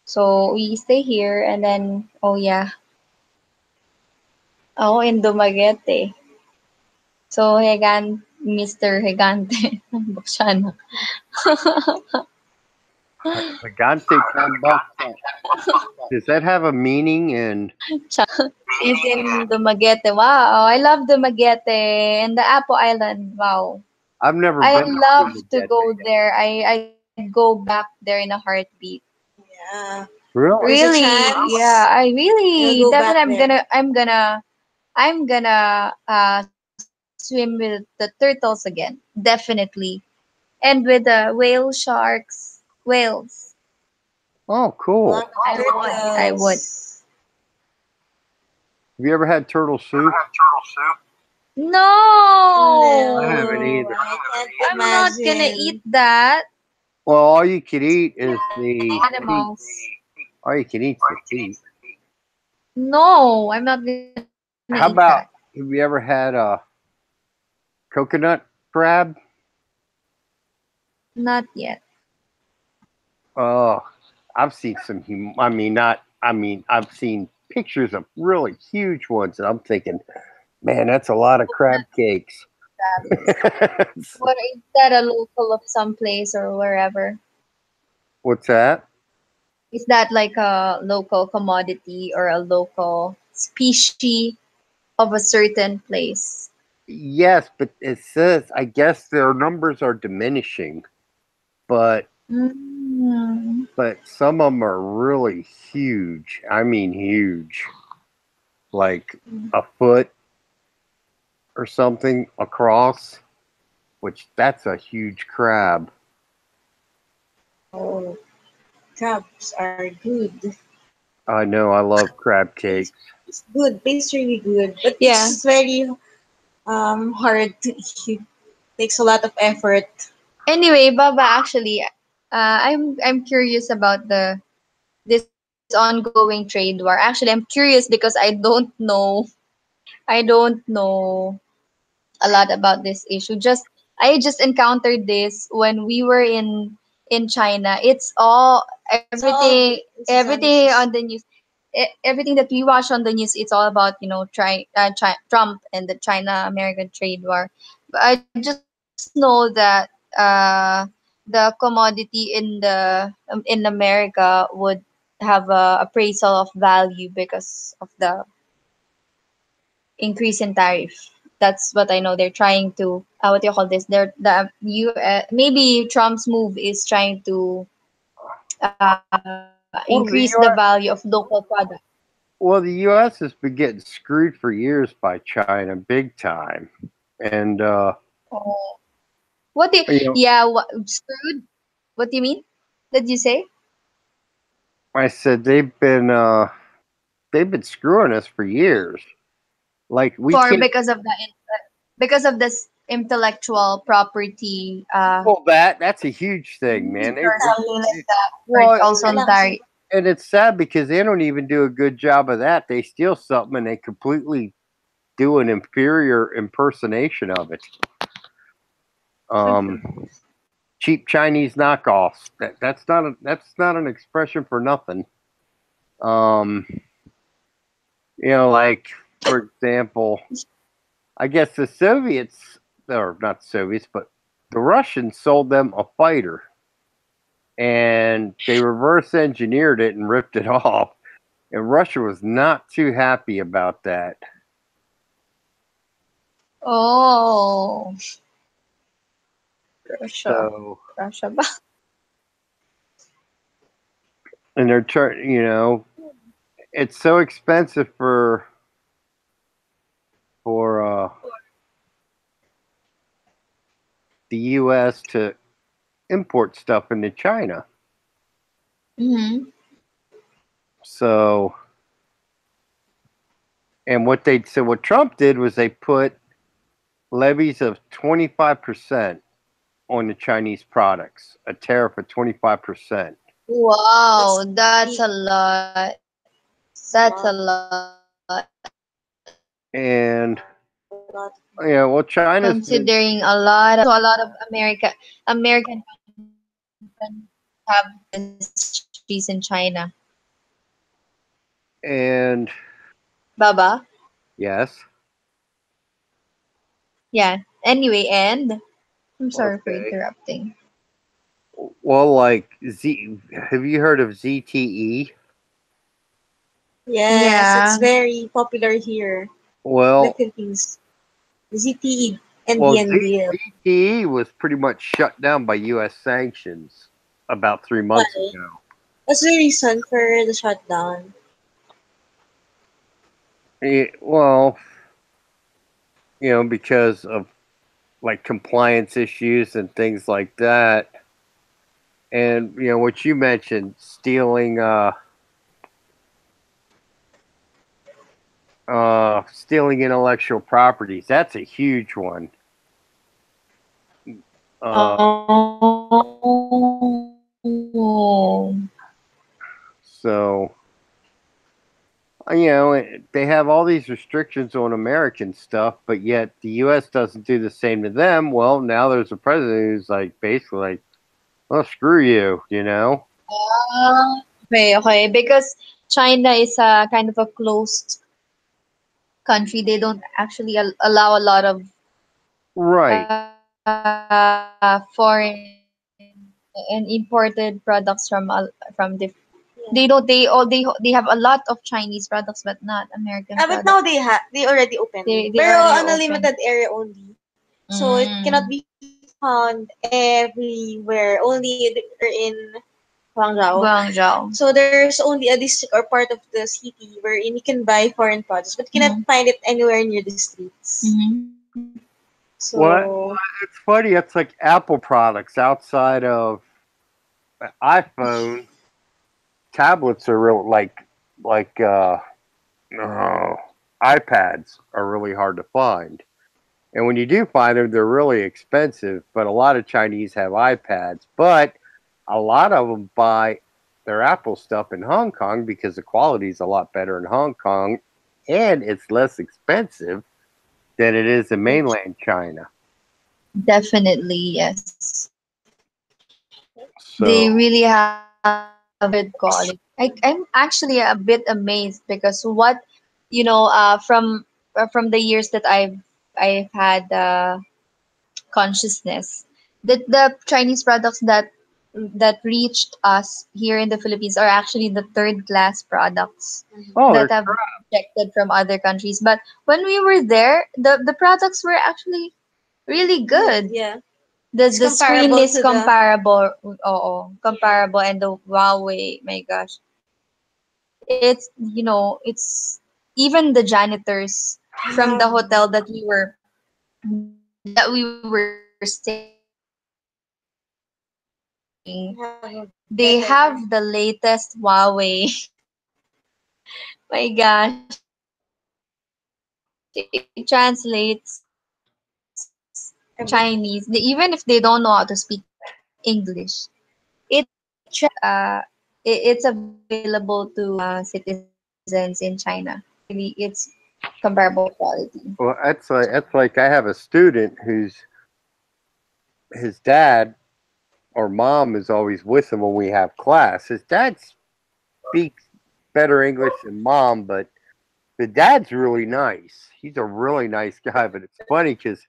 So we stay here, and then oh yeah, oh in Dumaguete. So Mr. Higante. Buksan. Gigante Tambakta. Does that have a meaning in? Is in Dumaguete. Wow, I love Dumaguete and the Apo Island. Wow. I've never I been to love to Dumaguete. go there. I'd go back there in a heartbeat. Yeah. Really? There's a Really? Yeah, chance I you'll really go back definitely there. I'm gonna swim with the turtles again. Definitely. And with the whale sharks, whales. Oh, cool. Love I would. turtles. Have you ever had turtle soup? I No, haven't No, either. I can't I'm not gonna eat imagine. that. Well, all you can eat is the feet. Animals. All you can eat's the feet. No, I'm not gonna eat that. How about, have you ever had a coconut crab? Not yet. Oh, I've seen some. I mean, not. I mean, I've seen pictures of really huge ones, and I'm thinking, man, that's a lot of crab cakes. What is that, a local of some place or wherever? What's that? Is that like a local commodity or a local species of a certain place? Yes, but it says I guess their numbers are diminishing, but Mm. some of them are really huge. I mean, huge, like a foot or something across. Which that's a huge crab. Oh, crabs are good. I know. I love crab cakes. It's good. Tastes really good, but Yeah. it's very hard to eat. Takes a lot of effort. Anyway, Baba, actually, I'm curious about the this ongoing trade war. Actually, I'm curious because I don't know a lot about this issue. I just encountered this when we were in China. It's all It's all this is on the everything on the news. news. Everything that we watch on the news, it's all about Trump and the China American trade war. But I just know that the commodity in America would have a appraisal of value because of the increase in tariff. That's what I know. They're trying to what do you call this? Maybe Trump's move is trying to increase the Well, the value of U.S. local product. Well, the U.S. has been getting screwed for years by China, big time, and Oh. What do you, you know, yeah, screwed? What do you mean? Did you say? I said they've been screwing us for years. Like we For can't. because of this intellectual property Well, that's a huge thing, man. or something like that. Or it's Well, also on tariff. and it's sad because they don't even do a good job of that. They steal something and they completely do an inferior impersonation of it. Um, cheap Chinese knockoffs. That's not an expression for nothing. Um, like for example, I guess the Soviets, or not Soviets, but the Russians sold them a fighter, and they reverse engineered it and ripped it off. And Russia was not too happy about that. Oh, Russia. So, Russia ba? and they're trying, it's so expensive for the U.S. to import stuff into China. Mm-hmm. So And what Trump did was they put levies of 25% on the Chinese products, a tariff of 25%. Wow, That's that's a big. lot. That's a It's a lot. lot. And A lot of money. yeah, well, China's been, Considering a lot of American have industries in China. and Baba? yes, Yeah. Anyway, and I'm sorry for okay. interrupting. Well, like have you heard of ZTE? Yes, it's Yeah. very popular here in the Well, Philippines. ZTE and well, DND. ZTE was pretty much shut down by U.S. sanctions about 3 months Why? ago. What's the reason for the shutdown? Well, because of like compliance issues and things like that. And what you mentioned, stealing intellectual properties. That's a huge one. Uh, Oh. so they have all these restrictions on American stuff, but yet the U.S. doesn't do the same to them. Well, now there's a president who's like basically like, "Well, screw you," you know? Okay, okay. Because China is a kind of a closed country. They don't actually allow a lot of Right. foreign and imported products from the Yeah. they have a lot of Chinese products but not American But now products. they already open. They Pero already on a open. limited area only. So it cannot Mm. be found everywhere. Only in Guangzhou. Guangzhou. So there's only a district or part of the city wherein you can buy foreign products, but you cannot Mm-hmm. find it anywhere near the streets. Mm-hmm. What? So It's funny. It's like Apple products outside of iPhone tablets are real like uh, iPads are really hard to find. And when you do find them, they're really expensive. But a lot of Chinese have iPads, but a lot of them buy their Apple stuff in Hong Kong because the quality is a lot better in Hong Kong, and it's less expensive than it is in mainland China. Definitely, yes. They So, really have good quality. I'm actually a bit amazed because from the years that I've had consciousness that the Chinese products that reached us here in the Philippines are actually the third class products oh, that they're have been rejected from other countries. But when we were there, the products were actually really good, good. yeah. It's The screen comparable is to the comparable. yeah. Comparable, and the Huawei, my gosh, it's even the janitors from the hotel Have they better have the latest Huawei. My gosh, it translates Chinese. Even if they don't know how to speak English, it it's available to citizens in China. Really, it's comparable quality. well. That's like I have a student who's his dad or mom is always with him when we have class. His dad speaks better English than mom, but the dad's really nice. He's a really nice guy, but it's funny because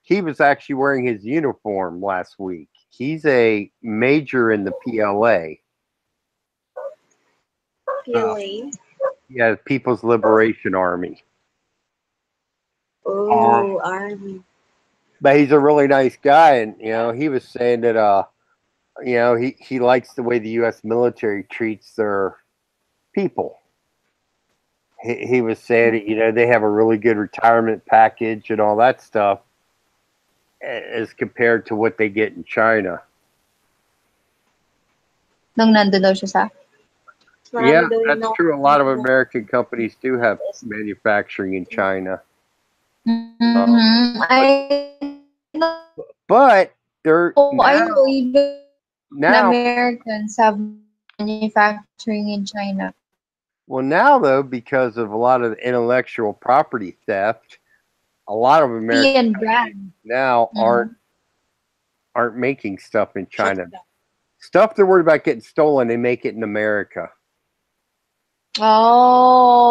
he was actually wearing his uniform last week. He's a major in the PLA, uh, PLA. yeah, People's Liberation Army. Um, Oh, army. but he's a really nice guy, and he was saying that he likes the way the U.S. military treats their people. He was saying that they have a really good retirement package and all that stuff as compared to what they get in China. Nung nandun daw siya sa Yeah, Marami daw yung that's true. A lot of nakuha. American companies do have manufacturing in China. Um, Mm-hmm. but I know even but they're Americans have now manufacturing in China. well now though because of a lot of intellectual property theft, a lot of American European companies brand. now Mm-hmm. aren't making stuff in Shut China. down. Stuff they're worried about getting stolen, they make it in America. Oh,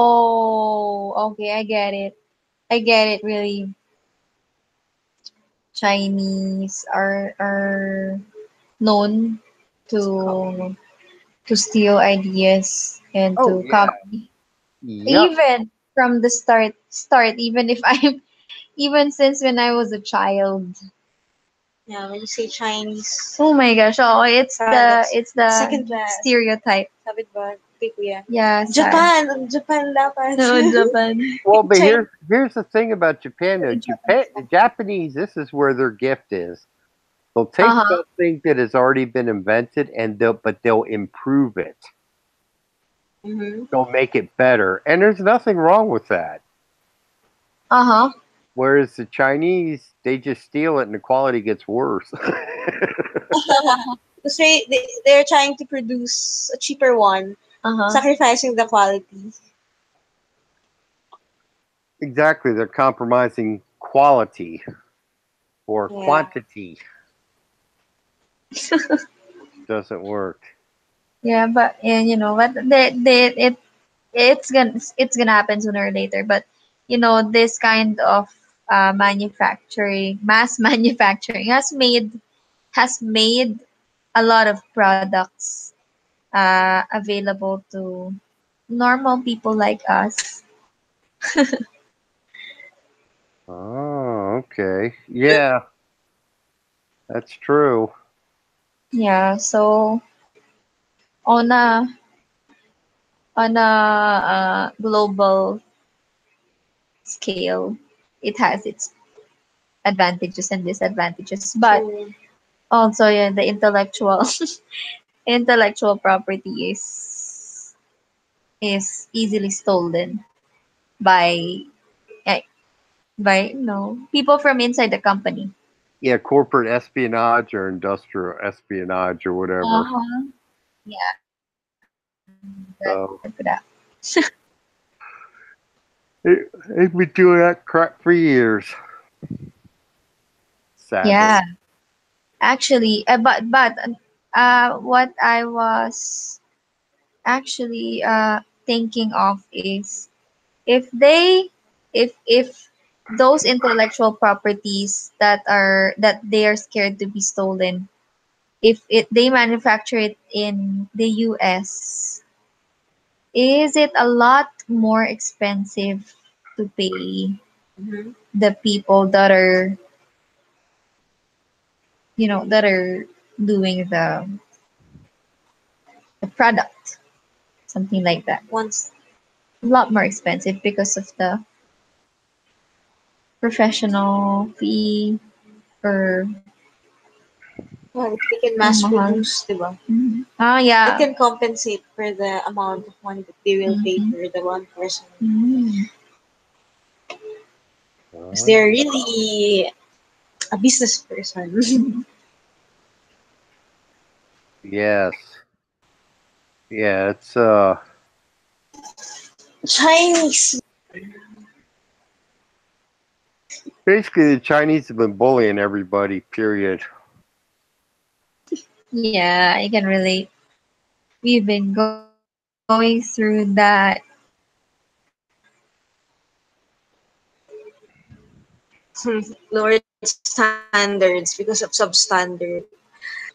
okay, I get it. I get it. Really, Chinese are known to to steal ideas and Oh to yeah. copy. Yep. Even from the start. Even if I'm even since when I was a child. Yeah, when you say Chinese Oh my gosh! Oh, products, it's the second class. stereotype. Sabi ba? Kay Kuya. Yeah, sad. Japan dapat. No, Japan. Well, but China. here's the thing about Japan though. Japan, Japanese. the Japanese, this is where their gift is. They'll take Uh-huh. something that has already been invented and they'll improve it. Mm-hmm. They'll make it better, and there's nothing wrong with that. Uh-huh. Whereas the Chinese, they just steal it and the quality gets worse. Because they're trying to produce a cheaper one, Uh-huh. sacrificing the quality. Exactly, they're compromising quality for Yeah. quantity. Doesn't work. Yeah, but and you know what it's gonna happen sooner or later. But you know this kind of manufacturing, mass manufacturing has made a lot of products available to normal people like us. Oh, okay. Yeah, that's true. Yeah, so on a global scale, it has its advantages and disadvantages. But So, also, yeah, the intellectual property is easily stolen by eh, people from inside the company. Yeah, corporate espionage or industrial espionage or whatever. Uh-huh. Yeah, that's So good for that. they've been doing that crap for years, sadly. Yeah, actually, what I was actually thinking of is if they if those intellectual properties that they are scared to be stolen, if they manufacture it in the US, is it a lot more expensive to pay mm-hmm. the people that are doing the product, something like that. Once, A lot more expensive because of the professional fee or well, if they can ang mass mahal. produce, diba? Mhm. Ah, It yeah. can compensate for the amount of money that they will pay Mhm. for the one person. Mm. Because Uh, they're really a business person. Mhm. yes. Yeah, it's Chinese. basically the Chinese have been bullying everybody, period. Yeah, I can relate. We've been going through that. Lowered standards because of substandard.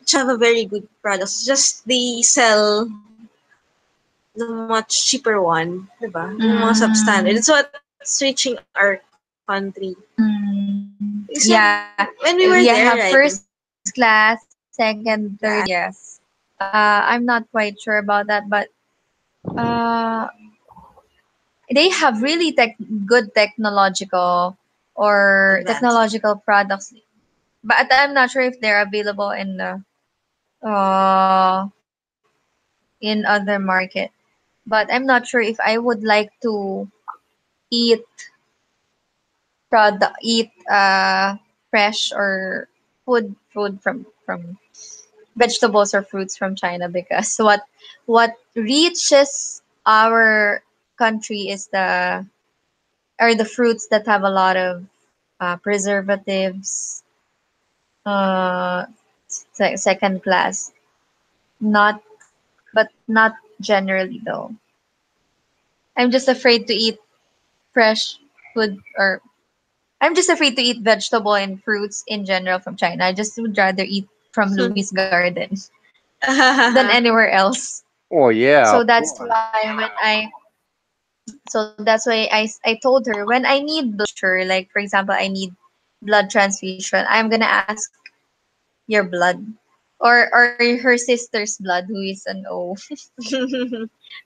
Which have a very good products. It's just they sell the much cheaper one, diba? Yung mga substandard. Mm, It's what's reaching our country. mm, Because yeah, when we we were there, have right? first class, second, third class. Yes. I'm not quite sure about that, but uh, they have really good Advanced. technological products, but I'm not sure if they're available uh in other market. but I'm not sure if I would like to eat eat fresh or food from vegetables or fruits from China, because what reaches our country is the fruits that have a lot of preservatives, uh second class, not but not generally though. I'm just afraid to eat fresh food, or I'm just afraid to eat vegetable and fruits in general from China. I just would rather eat from Louis Garden than anywhere else. Oh yeah, So of that's course. why so that's why I told her, when I need blood transfusion, like for example, I need blood transfusion, I'm gonna ask your blood, or her sister's blood, who is an O,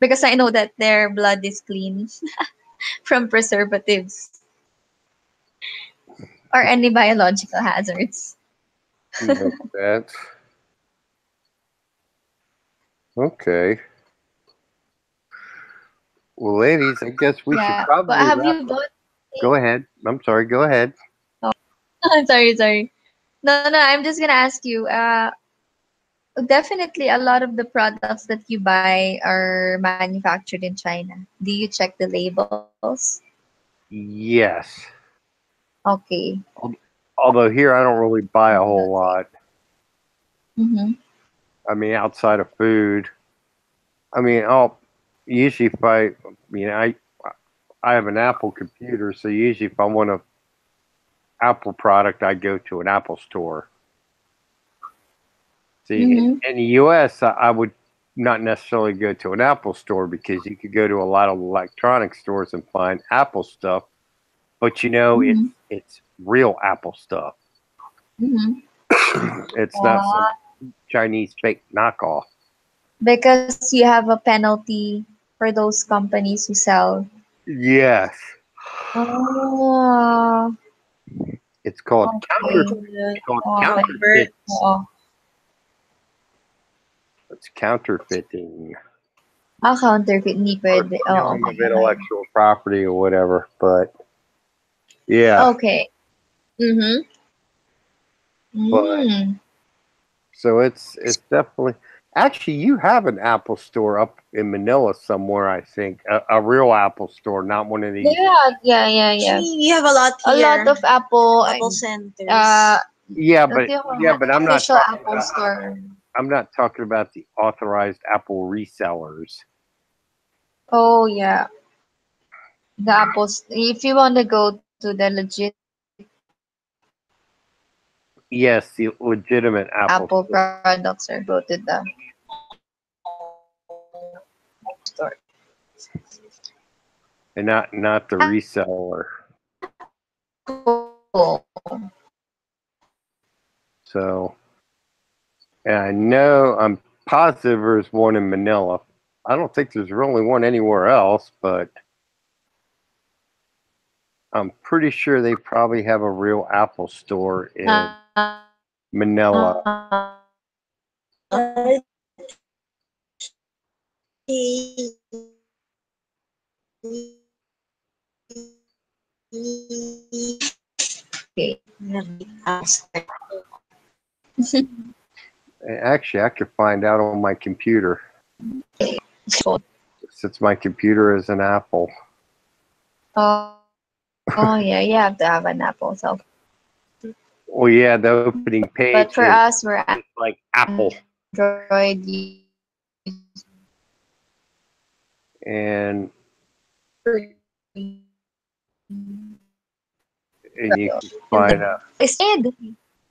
because I know that their blood is clean from preservatives or any biological hazards. Makes sense. Okay. Well, ladies, I guess we should Yeah, but probably have wrap you up. bought? Go ahead. I'm sorry. Go ahead. Oh, sorry. No, I'm just gonna ask you. Definitely, a lot of the products that you buy are manufactured in China. Do you check the labels? Yes. Okay. Although here I don't really buy a whole lot. Mm-hmm. I mean, outside of food. I mean, I'll usually if I have an Apple computer, so usually if I want a Apple product, I go to an Apple store. See, Mm-hmm. in the U.S., I would not necessarily go to an Apple store because you could go to a lot of electronic stores and find Apple stuff, but Mm-hmm. it's real Apple stuff. Mm-hmm. It's not some Chinese fake knockoff. Because you have a penalty for those companies who sell. Yes, Oh, it's called okay. Convert. counterfeit. Oo. It's counterfeiting. Counterfeit, hindi Or pwede. Oo, stealing of okay. intellectual property or whatever. But yeah, Okay. Mm-hmm. but Mm. so it's definitely actually you have an Apple store up in Manila somewhere. I think a real Apple store, not one of these. Yeah. Actually, we have a lot A lot here. of Apple, Apple uh, centers. what do you call Yeah, that? but I'm not Official talking Apple about. store. I'm not talking about the authorized Apple resellers. Oh, yeah. The apples. If you want to go to the legit Yes, the legitimate Apple Apple store, products, or go to the store. and not the reseller. Apple. So, and I know I'm positive there's one in Manila. I don't think there's really one anywhere else, but I'm pretty sure they probably have a real Apple store in Manila. Okay. Actually, I could find out on my computer So, since my computer is an Apple. oh yeah, you have to have an Apple cell. Well, yeah, the opening But page for us, we're is like Apple, Android users. and you can find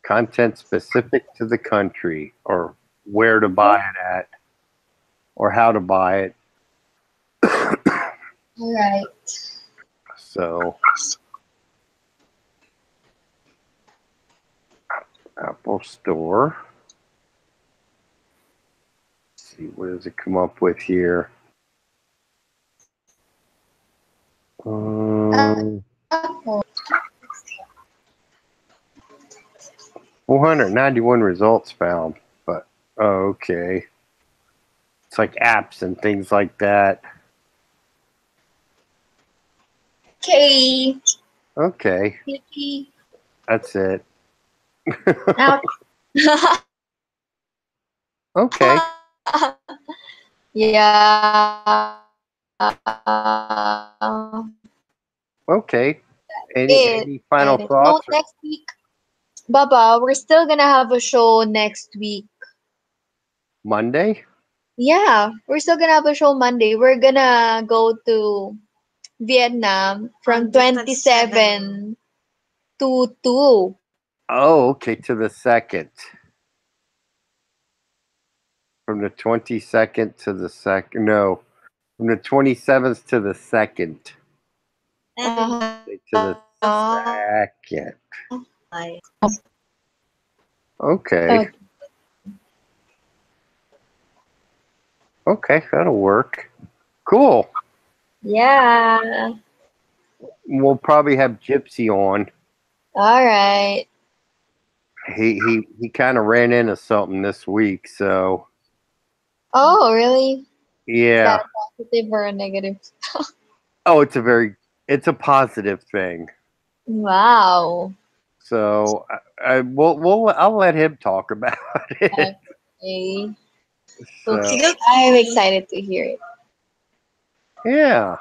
content specific to the country or where to buy it at or how to buy it. Right. So, Apple Store. Let's see, what does it come up with here? Apple. 491 results found, but oh, okay. It's like apps and things like that. Okay. Okay, Hickey. that's it. Out. Okay. Yeah. Okay. It. Any final And it. No, thoughts? next week. Baba, we're still gonna have a show next week. Monday? Yeah, we're still gonna have a show Monday. We're gonna go to Vietnam On from the 27th. 27 to 2. Oh, okay, to the second. From the 22nd to the second. No, from the 27th to the second. And To the second. Okay. Okay. Okay, that'll work. Cool. Yeah. We'll probably have Gypsy on. All right. He kind of ran into something this week, so Oh, really? Is yeah. that a positive or a negative? Oh, it's a positive thing. Wow. So I'll let him talk about it. Okay. So Okay. I'm excited to hear it. yeah.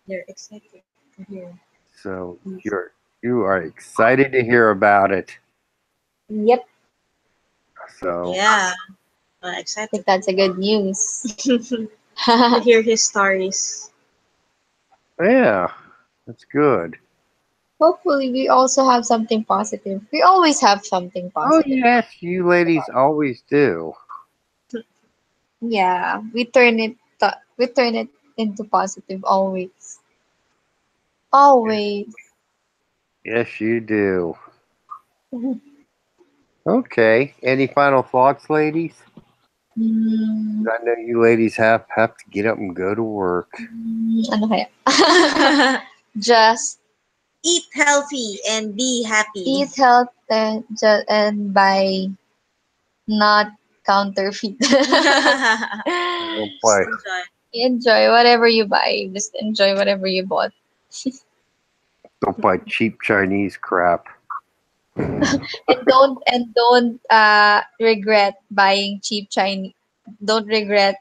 they're excited to hear. So you are excited to hear about it. Yep. So Yeah, I excited think that's a good news. to hear his stories. yeah, that's good. Hopefully, we also have something positive. We always have something Oh positive. yes, you ladies always do. Yeah, we turn it into positive always. Always. Yes, you do. Okay. Any final thoughts, ladies? Mm, I know you ladies have to get up and go to work. ano kaya? Just Eat healthy and be happy. eat health and buy not counterfeit. Don't play. Enjoy. Enjoy whatever you buy. Just enjoy whatever you bought. Don't buy cheap Chinese crap. And don't regret buying cheap Chinese. Don't regret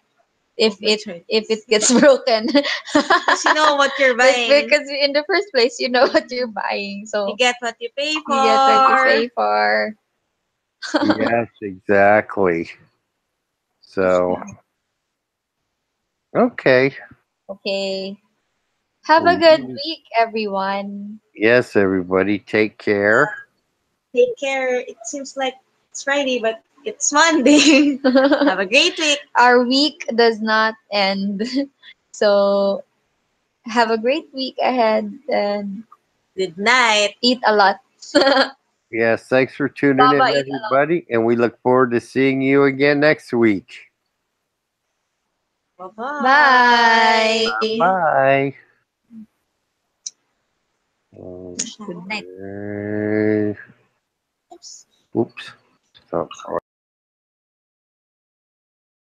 That's right. if it gets broken. Because you know what you're Just buying. because in the first place you know what you're buying, You so get what you pay you get what you for. pay for. Yes, exactly. So okay. Okay. Have a Well, good week, everyone. yes, everybody, take care. Take care. It seems like it's Friday, but it's Monday. Have a great week. Our week does not end. So have a great week ahead and Good night. eat a lot. Yes, thanks for tuning Baba, in, eat a lot. everybody, and we look forward to seeing you again next week. Bye-bye. Bye. Bye. Good night. Okay. Oops. Stop.